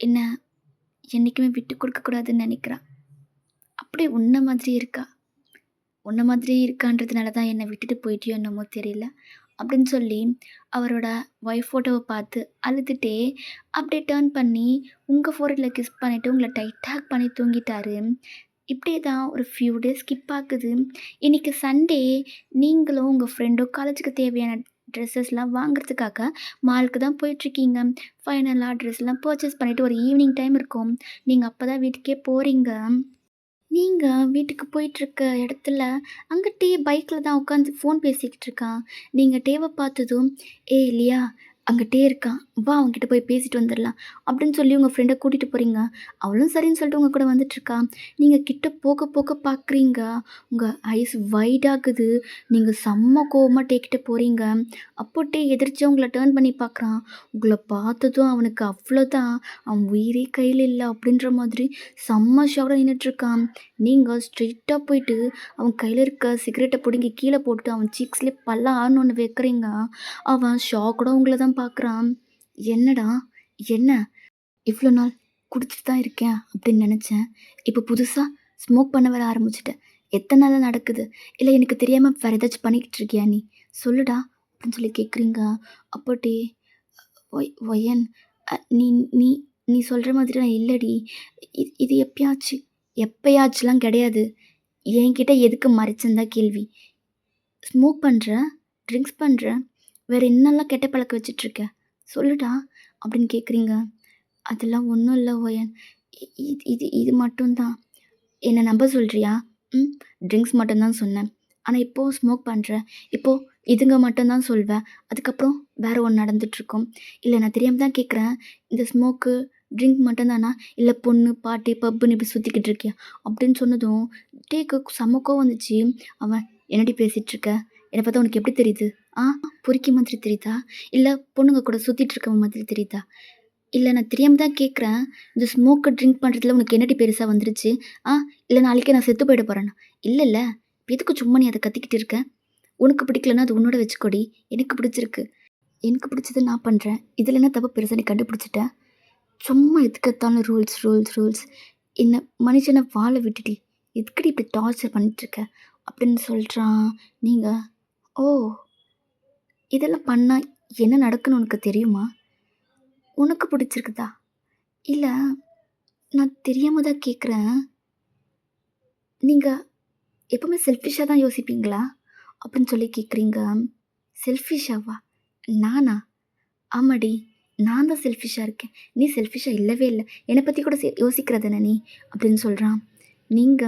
என்ன என்னைக்குமே விட்டு குடுக்கக்கூடாதுன்னு நெனைக்கிறா. அப்படியே உன்ன மாதிரியே இருக்கா." உன்ன மாதிரியே இருக்கான்றதுனால தான் என்ன விட்டுட்டு போயிட்டியோ என்னமோ தெரியல. அப்படின்னு சொல்லி அவரோட ஒய்ஃப் ஃபோட்டோவ பார்த்து அழுதுட்டே அப்படியே டர்ன் பண்ணி உங்க ஃபோreheadல கிஸ் பண்ணிட்டு உங்கள டைட்டா ஹக் பண்ணி தூங்கிட்டாரு. இப்படியே தான் ஒரு ஃபியூ டேஸ் ஸ்கிப் ஆகுது. இன்னைக்கு சண்டே நீங்களும் உங்க ஃப்ரெண்டும் காலேஜுக்கு தேவையான ட்ரெஸ்ஸஸ்லாம் வாங்குறதுக்காக மாலுக்கு தான் போயிட்டுருக்கீங்க. ஃபைனலா ட்ரெஸ்லாம் பர்ச்சேஸ் பண்ணிட்டு ஒரு ஈவினிங் டைம் இருக்கும். நீங்க அப்ப தான் வீட்டுக்கே போறீங்க. நீங்க வீட்டுக்கு போயிட்டுருக்க இடத்துல, அங்க பைக்ல தான் உட்காந்து ஃபோன் பேசிக்கிட்டு இருக்கான். நீங்க டேவ பார்த்ததும், "ஏய் லியா, அங்க இருக்கான். வா அவன்கிட்ட போய் பேசிட்டு வந்துரலாம்." அப்படின்னு சொல்லி உங்க ஃப்ரெண்ட கூட்டிட்டு போறீங்க. அவளும் சரின்னு சொல்லிட்டு உங்க கூட வந்துட்டுருக்கா. நீங்க கிட்ட போக போக பார்க்குறீங்க. உங்க ஐஸ் வைட் ஆகுது. நீங்க செம்ம கோவமா கிட்ட போறீங்க. அப்போ எதிர்ச்சியா உங்கள டர்ன் பண்ணி பார்க்குறான். உங்கள பார்த்ததும் அவனுக்கு அவ்வளோதான். அவன் உயிரே கையில இல்ல அப்படின்ற மாதிரி செம்ம ஷாக்ல நின்னுட்டுருக்கான். நீங்க ஸ்ட்ரெயிட்டா போயிட்டு, அவன் கையில இருக்க சிகரெட்ட புடுங்கி கீழ போட்டுட்டு, அவன் சீக்ஸ்லயே பல்லார்ன்னு ஒண்ணு வைக்கிறீங்க. அவன் ஷாக்கோட உங்கள தான் பார்க்குறான். "என்னடா? என்ன? இவ்ளோ நாள் குடிச்சிட்டு தான் இருக்கேன் அப்படின்னு நெனச்சேன். இப்போ புதுசா ஸ்மோக் பண்ண வேற ஆரம்பிச்சுட்ட. எத்தன நாளா நடக்குது? இல்ல எனக்கு தெரியாம வேற ஏதாச்சும் பண்ணிக்கிட்டு இருக்கியா நீ? சொல்லுடா" அப்படின்னு சொல்லி கேட்குறீங்க. அப்போ ஒயன் நீ நீ நீ சொல்ற மாதிரிலாம் இல்லடி. இது எப்பயாச்சு. எப்பயாச்சுலாம் கிடையாது. என்கிட்ட எதுக்கு மறைச்சேன்னு தான் கேள்வி. ஸ்மோக் பண்ற, ட்ரிங்க்ஸ் பண்ற, வேற என்னலாம் கெட்ட பழக்கம் வச்சுட்ருக்க? சொல்லுடா அப்படின்னு கேட்குறீங்க. அதெல்லாம் ஒண்ணும் இல்ல ஒயன். இது இது இது மட்டும் தான். என்ன நம்ப சொல்றியா? ம். ட்ரிங்க்ஸ் மட்டும் தான் சொன்னேன். ஆனா இப்போ ஸ்மோக் பண்ற. இப்போ இதுங்க மட்டும் தான் சொல்வ. அதுக்கப்புறம் வேற ஒண்ணு நடந்துட்டுருக்கும். இல்ல நான் தெரியாம தான் கேட்குறேன். இந்த ஸ்மோக்கு, ட்ரிங்க் மட்டும் தானா? இல்ல பொண்ணு, பார்ட்டி, பப்புன்னு இப்படி சுத்திக்கிட்டு இருக்கியா? அப்படின்னு சொன்னதும் டேக்கு செம்ம கோவம் வந்துச்சு. அவன் என்னடி பேசிட்டுருக்க? என்ன பார்த்தா உனக்கு எப்படி தெரியுது? ஆ பொறுக்கி மாதிரி தெரியுதா? இல்ல பொண்ணுங்க கூட சுத்திட்டு இருக்கவ மாதிரி தெரியுதா? இல்ல நான் தெரியாம தான் கேட்குறேன். இந்த ஸ்மோக்கு, ட்ரிங்க் பண்றதுல உனக்கு என்னடி பெருசா வந்துருச்சு? ஆ இல்ல நாளைக்கே நான் செத்து போயிட போறேனா? இல்லல்ல. எதுக்கு சும்மா நீ அத கத்திக்கிட்டு இருக்க? உனக்கு பிடிக்கலன்னா அது உன்னோட வச்சுக்கோடி. எனக்கு பிடிச்சிருக்கு. எனக்கு பிடிச்சத நான் பண்றேன். இதுல என்ன தப்பு பெருசா நீ கண்டுபிடிச்சுட்ட? சும்மா எதுக்கு எடுத்தாலும் ரூல்ஸ், ரூல்ஸ், ரூல்ஸ். என்ன மனுஷன வாழ விட்டுடி. எதுக்குடி இப்படி டார்ச்சர் பண்ணிட்டுருக்க? அப்படின்னு சொல்றான். நீங்க, ஓ! இதெல்லாம் பண்ணா என்ன நடக்குன்னு உனக்கு தெரியுமா? உனக்கு பிடிச்சிருக்குதா? இல்ல நான் தெரியாம தான் கேட்குறேன். நீங்க எப்பவுமே செல்ஃபிஷ்ஷா தான் யோசிப்பீங்களா? அப்படின்னு சொல்லி கேட்குறீங்க. செல்ஃபிஷ்ஷாவா? நானா? ஆமாடி. நான் தான் செல்ஃபிஷ்ஷா இருக்கேன். நீ செல்ஃபிஷ்ஷா இல்லவே இல்ல. என்ன பத்தி கூட யோசிக்கிற தானே நீ? அப்படின்னு சொல்றான். நீங்க,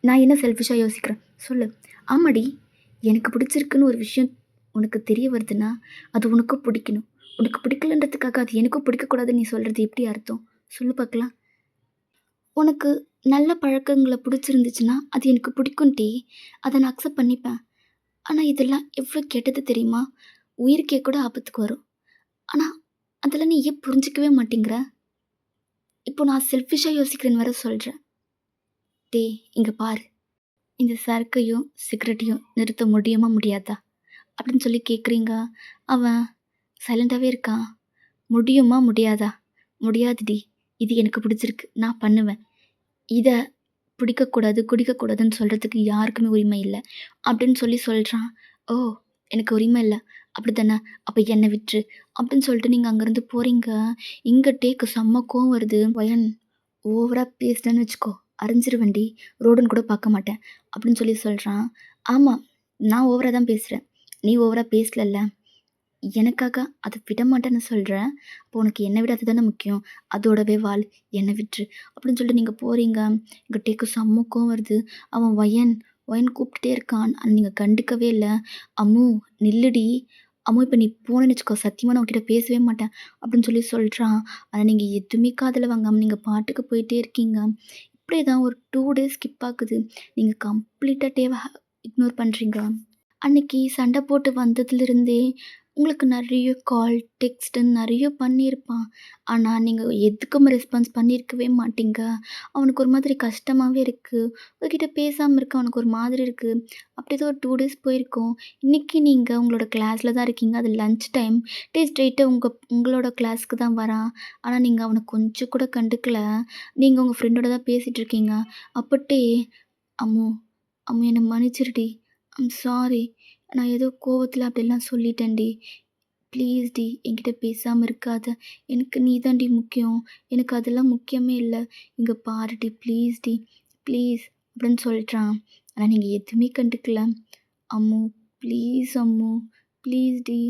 நான் என்ன செல்ஃபிஷ்ஷா யோசிக்கிறேன்? சொல்லு. ஆமாடி. எனக்கு பிடிச்சிருக்குன்னு ஒரு விஷயம் உனக்கு தெரிய வருதுன்னா, அது உனக்கும் பிடிக்கணும். உனக்கு பிடிக்கலன்றதுக்காக அது எனக்கும் பிடிக்கக்கூடாதுன்னு நீ சொல்றது எப்படி அர்த்தம்? சொல்லு பார்க்கலாம். உனக்கு நல்ல பழக்கங்கள பிடிச்சிருந்துச்சுன்னா, அது எனக்கு பிடிக்கும்டி. அத நான் அக்செப்ட் பண்ணிப்பேன். ஆனா, இதெல்லாம் எவ்ளோ கெட்டது தெரியுமா? உயிருக்கே கூட ஆபத்துக்கு வரும். ஆனா, அதெல்லாம் நீ ஏன் புரிஞ்சுக்கவே மாட்டேங்கிற? இப்போ நான் செல்ஃபிஷ்ஷா யோசிக்கிறேன்னு வேற சொல்ற. டேய் இங்க பாரு. இந்த சரக்கையும், சிகரெட்டையும் நிறுத்த முடியுமா? முடியாதா? அப்படின்னு சொல்லி கேட்குறீங்க. அவன் சைலண்டாவே இருக்கான். முடியுமா? முடியாதா? முடியாதுடி. இது எனக்கு பிடிச்சிருக்கு. நான் பண்ணுவேன். இத பிடிக்கக்கூடாது, குடிக்கக்கூடாதுன்னு சொல்றதுக்கு யாருக்குமே உரிமை இல்ல. அப்படின்னு சொல்லி சொல்றான். ஓ! எனக்கு உரிமை இல்ல. அப்படித்தானே? அப்ப என்ன விட்டுரு. அப்படின்னு சொல்லிட்டு நீங்க அங்கருந்து போறீங்க. இங்க டேக்கு செம்ம கோவம் வருது. "வயன் ஓவரா பேசினேன்னு வச்சுக்கோ, அரைஞ்சிருவேன்டி. ரோடுன்னு கூட பார்க்க மாட்டேன்." அப்படின்னு சொல்லி சொல்றான். ஆமா, நான் ஓவரா தான் பேசுறேன். நீ ஓவரா பேசலல்ல. எனக்காக அத விட மாட்டேன்னு சொல்றேன். அப்போ உனக்கு என்ன விட அதுதானே முக்கியம். அதோடவே வாழ். என்ன விட்டுரு. அப்படின்னு சொல்லிட்டு நீங்க போறீங்க. எங்க டேக்கு செம்ம கோவம் வருது. அவன் வயன், வயன் கூப்பிட்டுட்டே இருக்கான். ஆனா நீங்க கண்டுக்கவே இல்ல. "அம்மு நில்லுடி. அம்மு இப்ப நீ போனேன்னு வச்சுக்கோ, சத்தியமா நான் உன்கிட்ட பேசவே மாட்டேன்." அப்படின்னு சொல்லி சொல்றான். ஆனா நீங்க எதுவுமே காதுல வாங்காம நீங்க பாட்டுக்கு போயிட்டே இருக்கீங்க. இப்படியே தான் ஒரு 2 டேஸ் ஸ்கிப் ஆகுது. நீங்க கம்ப்ளீட்டா டேவ இக்னோர் பண்றீங்க. அன்னைக்கு சண்டை போட்டு வந்ததுலேருந்தே உங்களுக்கு நெறைய கால், டெக்ஸ்ட்டுன்னு நெறைய பண்ணியிருப்பான். ஆனா, நீங்க எதுக்கும் ரெஸ்பான்ஸ் பண்ணியிருக்கவே மாட்டீங்க. அவனுக்கு ஒரு மாதிரி கஷ்டமாவே இருக்கு. உங்ககிட்ட பேசாம இருக்க அவனுக்கு ஒரு மாதிரி இருக்கு. அப்படி ஏதோ ஒரு 2 டேஸ் போயிருக்கும். இன்னைக்கு நீங்க உங்களோட கிளாஸ்ல தான் இருக்கீங்க. அது லஞ்ச் டைம். ஸ்ட்ரெயிட்டா உங்களோட கிளாஸ்க்கு தான் வரான். ஆனா, நீங்க அவன கொஞ்சம் கூட கண்டுக்கல. நீங்க உங்க ஃப்ரெண்டோட தான் பேசிட்டு இருக்கீங்க. அப்பட்டே "அம்மு, அம்மு என்ன மன்னிச்சிருடி. சாரி. நான் ஏதோ கோவத்துல அப்படிலாம் சொல்லிட்டேன்டி. ப்ளீஸ் டி என்கிட்ட பேசாம இருக்காத. எனக்கு நீ தான்டி முக்கியம். எனக்கு அதெல்லாம் முக்கியமே இல்ல. இங்க பாருடி ப்ளீஸ் டி, ப்ளீஸ்" அப்படின்னு சொல்றான். ஆனா நீங்க எதுவுமே கண்டுக்கல. "அம்மு ப்ளீஸ் அம்மு, ப்ளீஸ் டி.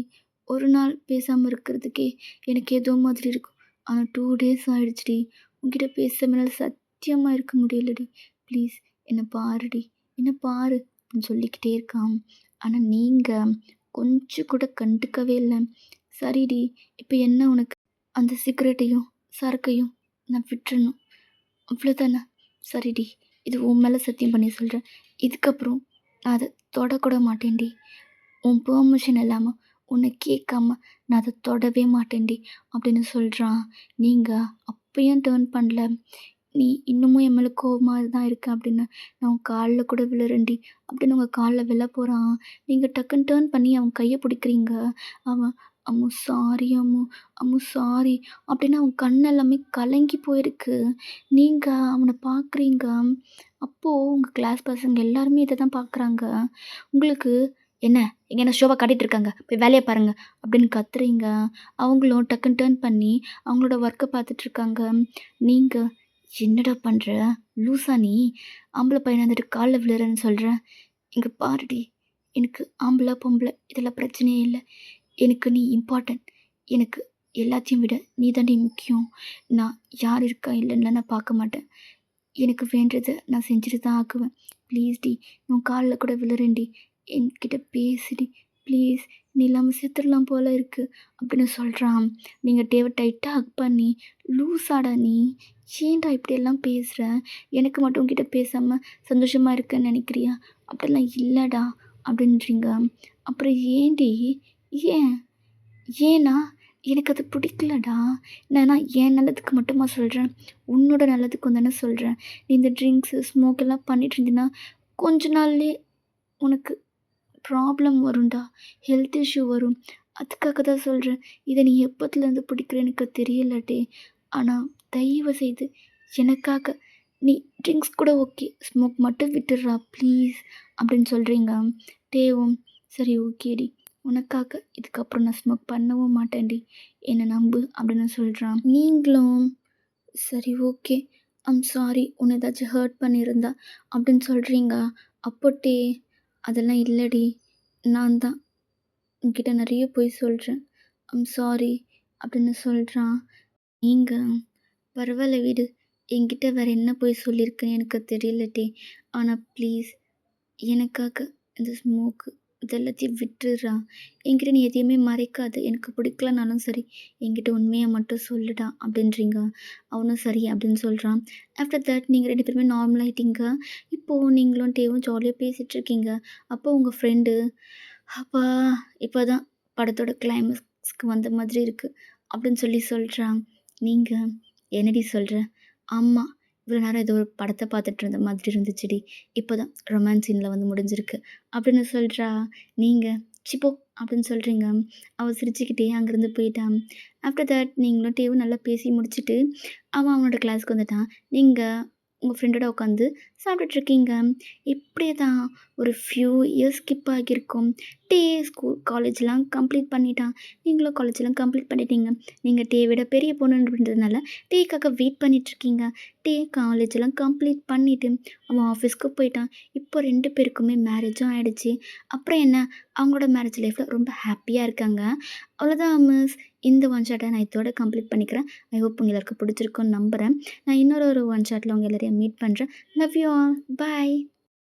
ஒரு நாள் பேசாம இருக்கிறதுக்கே எனக்கு ஏதோ மாதிரி இருக்கும். ஆனா 2 டேஸ் ஆயிடுச்சுடி. உன்கிட்ட பேசாம என்னால சத்தியமா இருக்க முடியலடி. ப்ளீஸ் என்ன பாருடி, என்ன பாரு" அப்படின்னு சொல்லிக்கிட்டே இருக்கான். ஆனா நீங்க கொஞ்சம் கூட கண்டுக்கவே இல்ல. "சரிடி, இப்ப என்ன உனக்கு? அந்த சிகரெட்டையும், சரக்கையும் நான் விட்டுறணும். அவ்வளோதானே? சரிடி, இது உன் மேல சத்தியம் பண்ணி சொல்றேன். இதுக்கப்புறம் நான் அத தொடக்கூட மாட்டேன்டி. உன் பெர்மிஷன் இல்லாம, உன்ன கேட்காம நான் அத தொடவே மாட்டேன்டி" அப்படின்னு சொல்றான். நீங்க அப்பயும் டர்ன் பண்ணல. "நீ இன்னமும் என் மேல கோவமா தான் இருக்க அப்படின்னு நான் உன் கால்ல கூட விழுறேன்டி" அப்படின்னு உங்க கால்ல விழ போறான். நீங்க டக்குன்னு டர்ன் பண்ணி அவன் கைய பிடிக்கிறீங்க. அவன் "அம்மு சாரி அம்மு, அம்மு சாரி" அப்படின்னு அவன் கண் எல்லாமே கலங்கி போயிருக்கு. நீங்க அவன பார்க்குறீங்க. அப்போ உங்க கிளாஸ் பசங்க எல்லாருமே இத தான் பார்க்குறாங்க. உங்களுக்கு "என்ன இங்க என்ன ஷோவா காட்டிட்டு இருக்காங்க. போய் வேலைய பாருங்க" அப்படின்னு கத்துறீங்க. அவங்களும் டக்குன்னு டர்ன் பண்ணி அவங்களோட ஒர்க்க பார்த்துட்ருக்காங்க. நீங்க "என்னடா பண்ற? லூசா நீ? ஆம்பள பையனா இருந்துட்டு கால்ல விழுறேன்னு சொல்ற? இங்க பாருடி, எனக்கு ஆம்பள, பொம்பள இதெல்லாம் பிரச்சனையே இல்ல. எனக்கு நீ இம்பார்ட்டன்ட். எனக்கு எல்லாத்தையும் விட நீ தான்டி முக்கியம். நான் யார் இருக்கா இல்லன்னுலாம் நான் பார்க்க மாட்டேன். எனக்கு வேண்டத நான் செஞ்சுட்டு தான் ஆக்குவேன். ப்ளீஸ் டி, உன் கால்ல கூட விழுறேன்டி. என்கிட்ட பேசுடி. ப்ளீஸ், நீ இல்லாம செத்துடலாம் போல இருக்கு" அப்படின்னு சொல்றான். நீங்க டேவ டைட்டா ஹக் பண்ணி, "லூசாடா நீ? ஏன்டா இப்படியெல்லாம் பேசுற? எனக்கு மட்டும் உன்கிட்ட பேசாம சந்தோஷமா இருக்கேன்னு நெனைக்கிறியா? அப்படிலாம் இல்லடா" அப்படின்றீங்க. அப்புறம் ஏன்டி? ஏன்? ஏன்னா, எனக்கு அது பிடிக்கலடா. நான் என் நல்லதுக்கு மட்டுமா சொல்றேன். உன்னோட நல்லதுக்கும் தானே சொல்றேன். நீ இந்த ட்ரிங்க்ஸு, ஸ்மோக் எல்லாம் பண்ணிட்டு இருந்தீன்னா, கொஞ்ச நாள்லயே உனக்கு ப்ராப்ளம் வரும்டா. ஹெல்த் இஷ்யூ வரும். அதுக்காக தான் சொல்றேன். இத நீ எப்பத்துலேருந்து பிடிக்கிற எனக்கு தெரியலடி. ஆனா, தயவு செய்து எனக்காக நீ ட்ரிங்க்ஸ் கூட ஓகே. ஸ்மோக் மட்டும் விட்டுடுறா ப்ளீஸ்" அப்படின்னு சொல்றீங்க. டேவும் "சரி ஓகேடி. உனக்காக இதுக்கப்புறம் நான் ஸ்மோக் பண்ணவும் மாட்டேன்டி. என்ன நம்பு" அப்படின்னு சொல்றான். நீங்களும் "சரி ஓகே. சாரி உன்ன ஏதாச்சும் ஹர்ட் பண்ணியிருந்தா" அப்படின்னு சொல்றீங்க. அப்போ "அதெல்லாம் இல்லடி. நான் தான் உன்கிட்ட நெறைய பொய் சொல்றேன். சாரி" அப்படின்னு சொல்றான். நீங்க "பரவால்ல விடு. என்கிட்ட வேற என்ன பொய் சொல்லியிருக்கேன்னு எனக்கு தெரியலடி. ஆனா ப்ளீஸ் எனக்காக இந்த ஸ்மோக்கு இது எல்லாத்தையும் விட்டுடுறா. என்கிட்ட நீ எதையுமே மறைக்காத. எனக்கு பிடிக்கலனாலும் சரி, என்கிட்ட உண்மைய மட்டும் சொல்லுடா" அப்படின்றீங்க. அவனும் சரி அப்படின்னு சொல்றான். ஆஃப்டர் தட் நீங்க 2 பேருமே நார்மல் ஆயிட்டீங்க. இப்போ நீங்களும் டேவும் ஜாலியா பேசிட்டுருக்கீங்க. அப்போ உங்க ஃப்ரெண்டு "அப்பா! இப்பதான் படத்தோட கிளைமாக்ஸ்க்கு வந்த மாதிரி இருக்கு" அப்படின்னு சொல்லி சொல்றான். நீங்க "என்னடி சொல்ற?" "ஆமா. இவ்வளோ நேரம் ஏதோ ஒரு படத்த பார்த்துட்டு இருந்த மாதிரி இருந்துச்சுடி. இப்போதான் ரொமான்ஸ் சீன்ல வந்து முடிஞ்சிருக்கு" அப்படின்னு சொல்றா. நீங்க "சி போ" அப்படின்னு சொல்றீங்க. அவ சிரிச்சுக்கிட்டே அங்கேருந்து போயிட்டான். ஆஃப்டர் தட் நீங்களும் டேவும் நல்லா பேசி முடிச்சுட்டு, அவன் அவனோட கிளாஸ்க்கு வந்துட்டான். நீங்க உங்க ஃப்ரெண்டோட உட்காந்து சாப்பிட்டுட்ருக்கீங்க. இப்படியே தான் ஒரு ஃபியூ இயர்ஸ் ஸ்கிப் ஆகியிருக்கும். டீ காலேஜ்லாம் கம்ப்ளீட் பண்ணிட்டான். நீங்களும் காலேஜ்லாம் கம்ப்ளீட் பண்ணிட்டீங்க. நீங்க டீய விட பெரிய பொண்ணுன்றதுனால டீக்காக வெயிட் பண்ணிட்டுருக்கீங்க. டீ காலேஜ்லாம் கம்ப்ளீட் பண்ணிட்டு அவன் ஆஃபீஸ்க்கு போயிட்டான். இப்போ 2 பேருக்குமே மேரேஜும் ஆயிடுச்சு. அப்புறம் என்ன அவங்களோட மேரேஜ் லைஃப்ல ரொம்ப ஹாப்பியா இருக்காங்க. அவ்வளோதான் மிஸ். இந்த ஒன் ஷாட்ட நான் இதோட கம்ப்ளீட் பண்ணிக்கிறேன். ஐ ஹோப் உங்க எல்லாருக்கும் பிடிச்சிருக்கும்னு நம்புறேன். நான் இன்னொரு ஒன் ஷாட்ல உங்க எல்லாரையும் மீட் பண்றேன். Love you all. பாய்.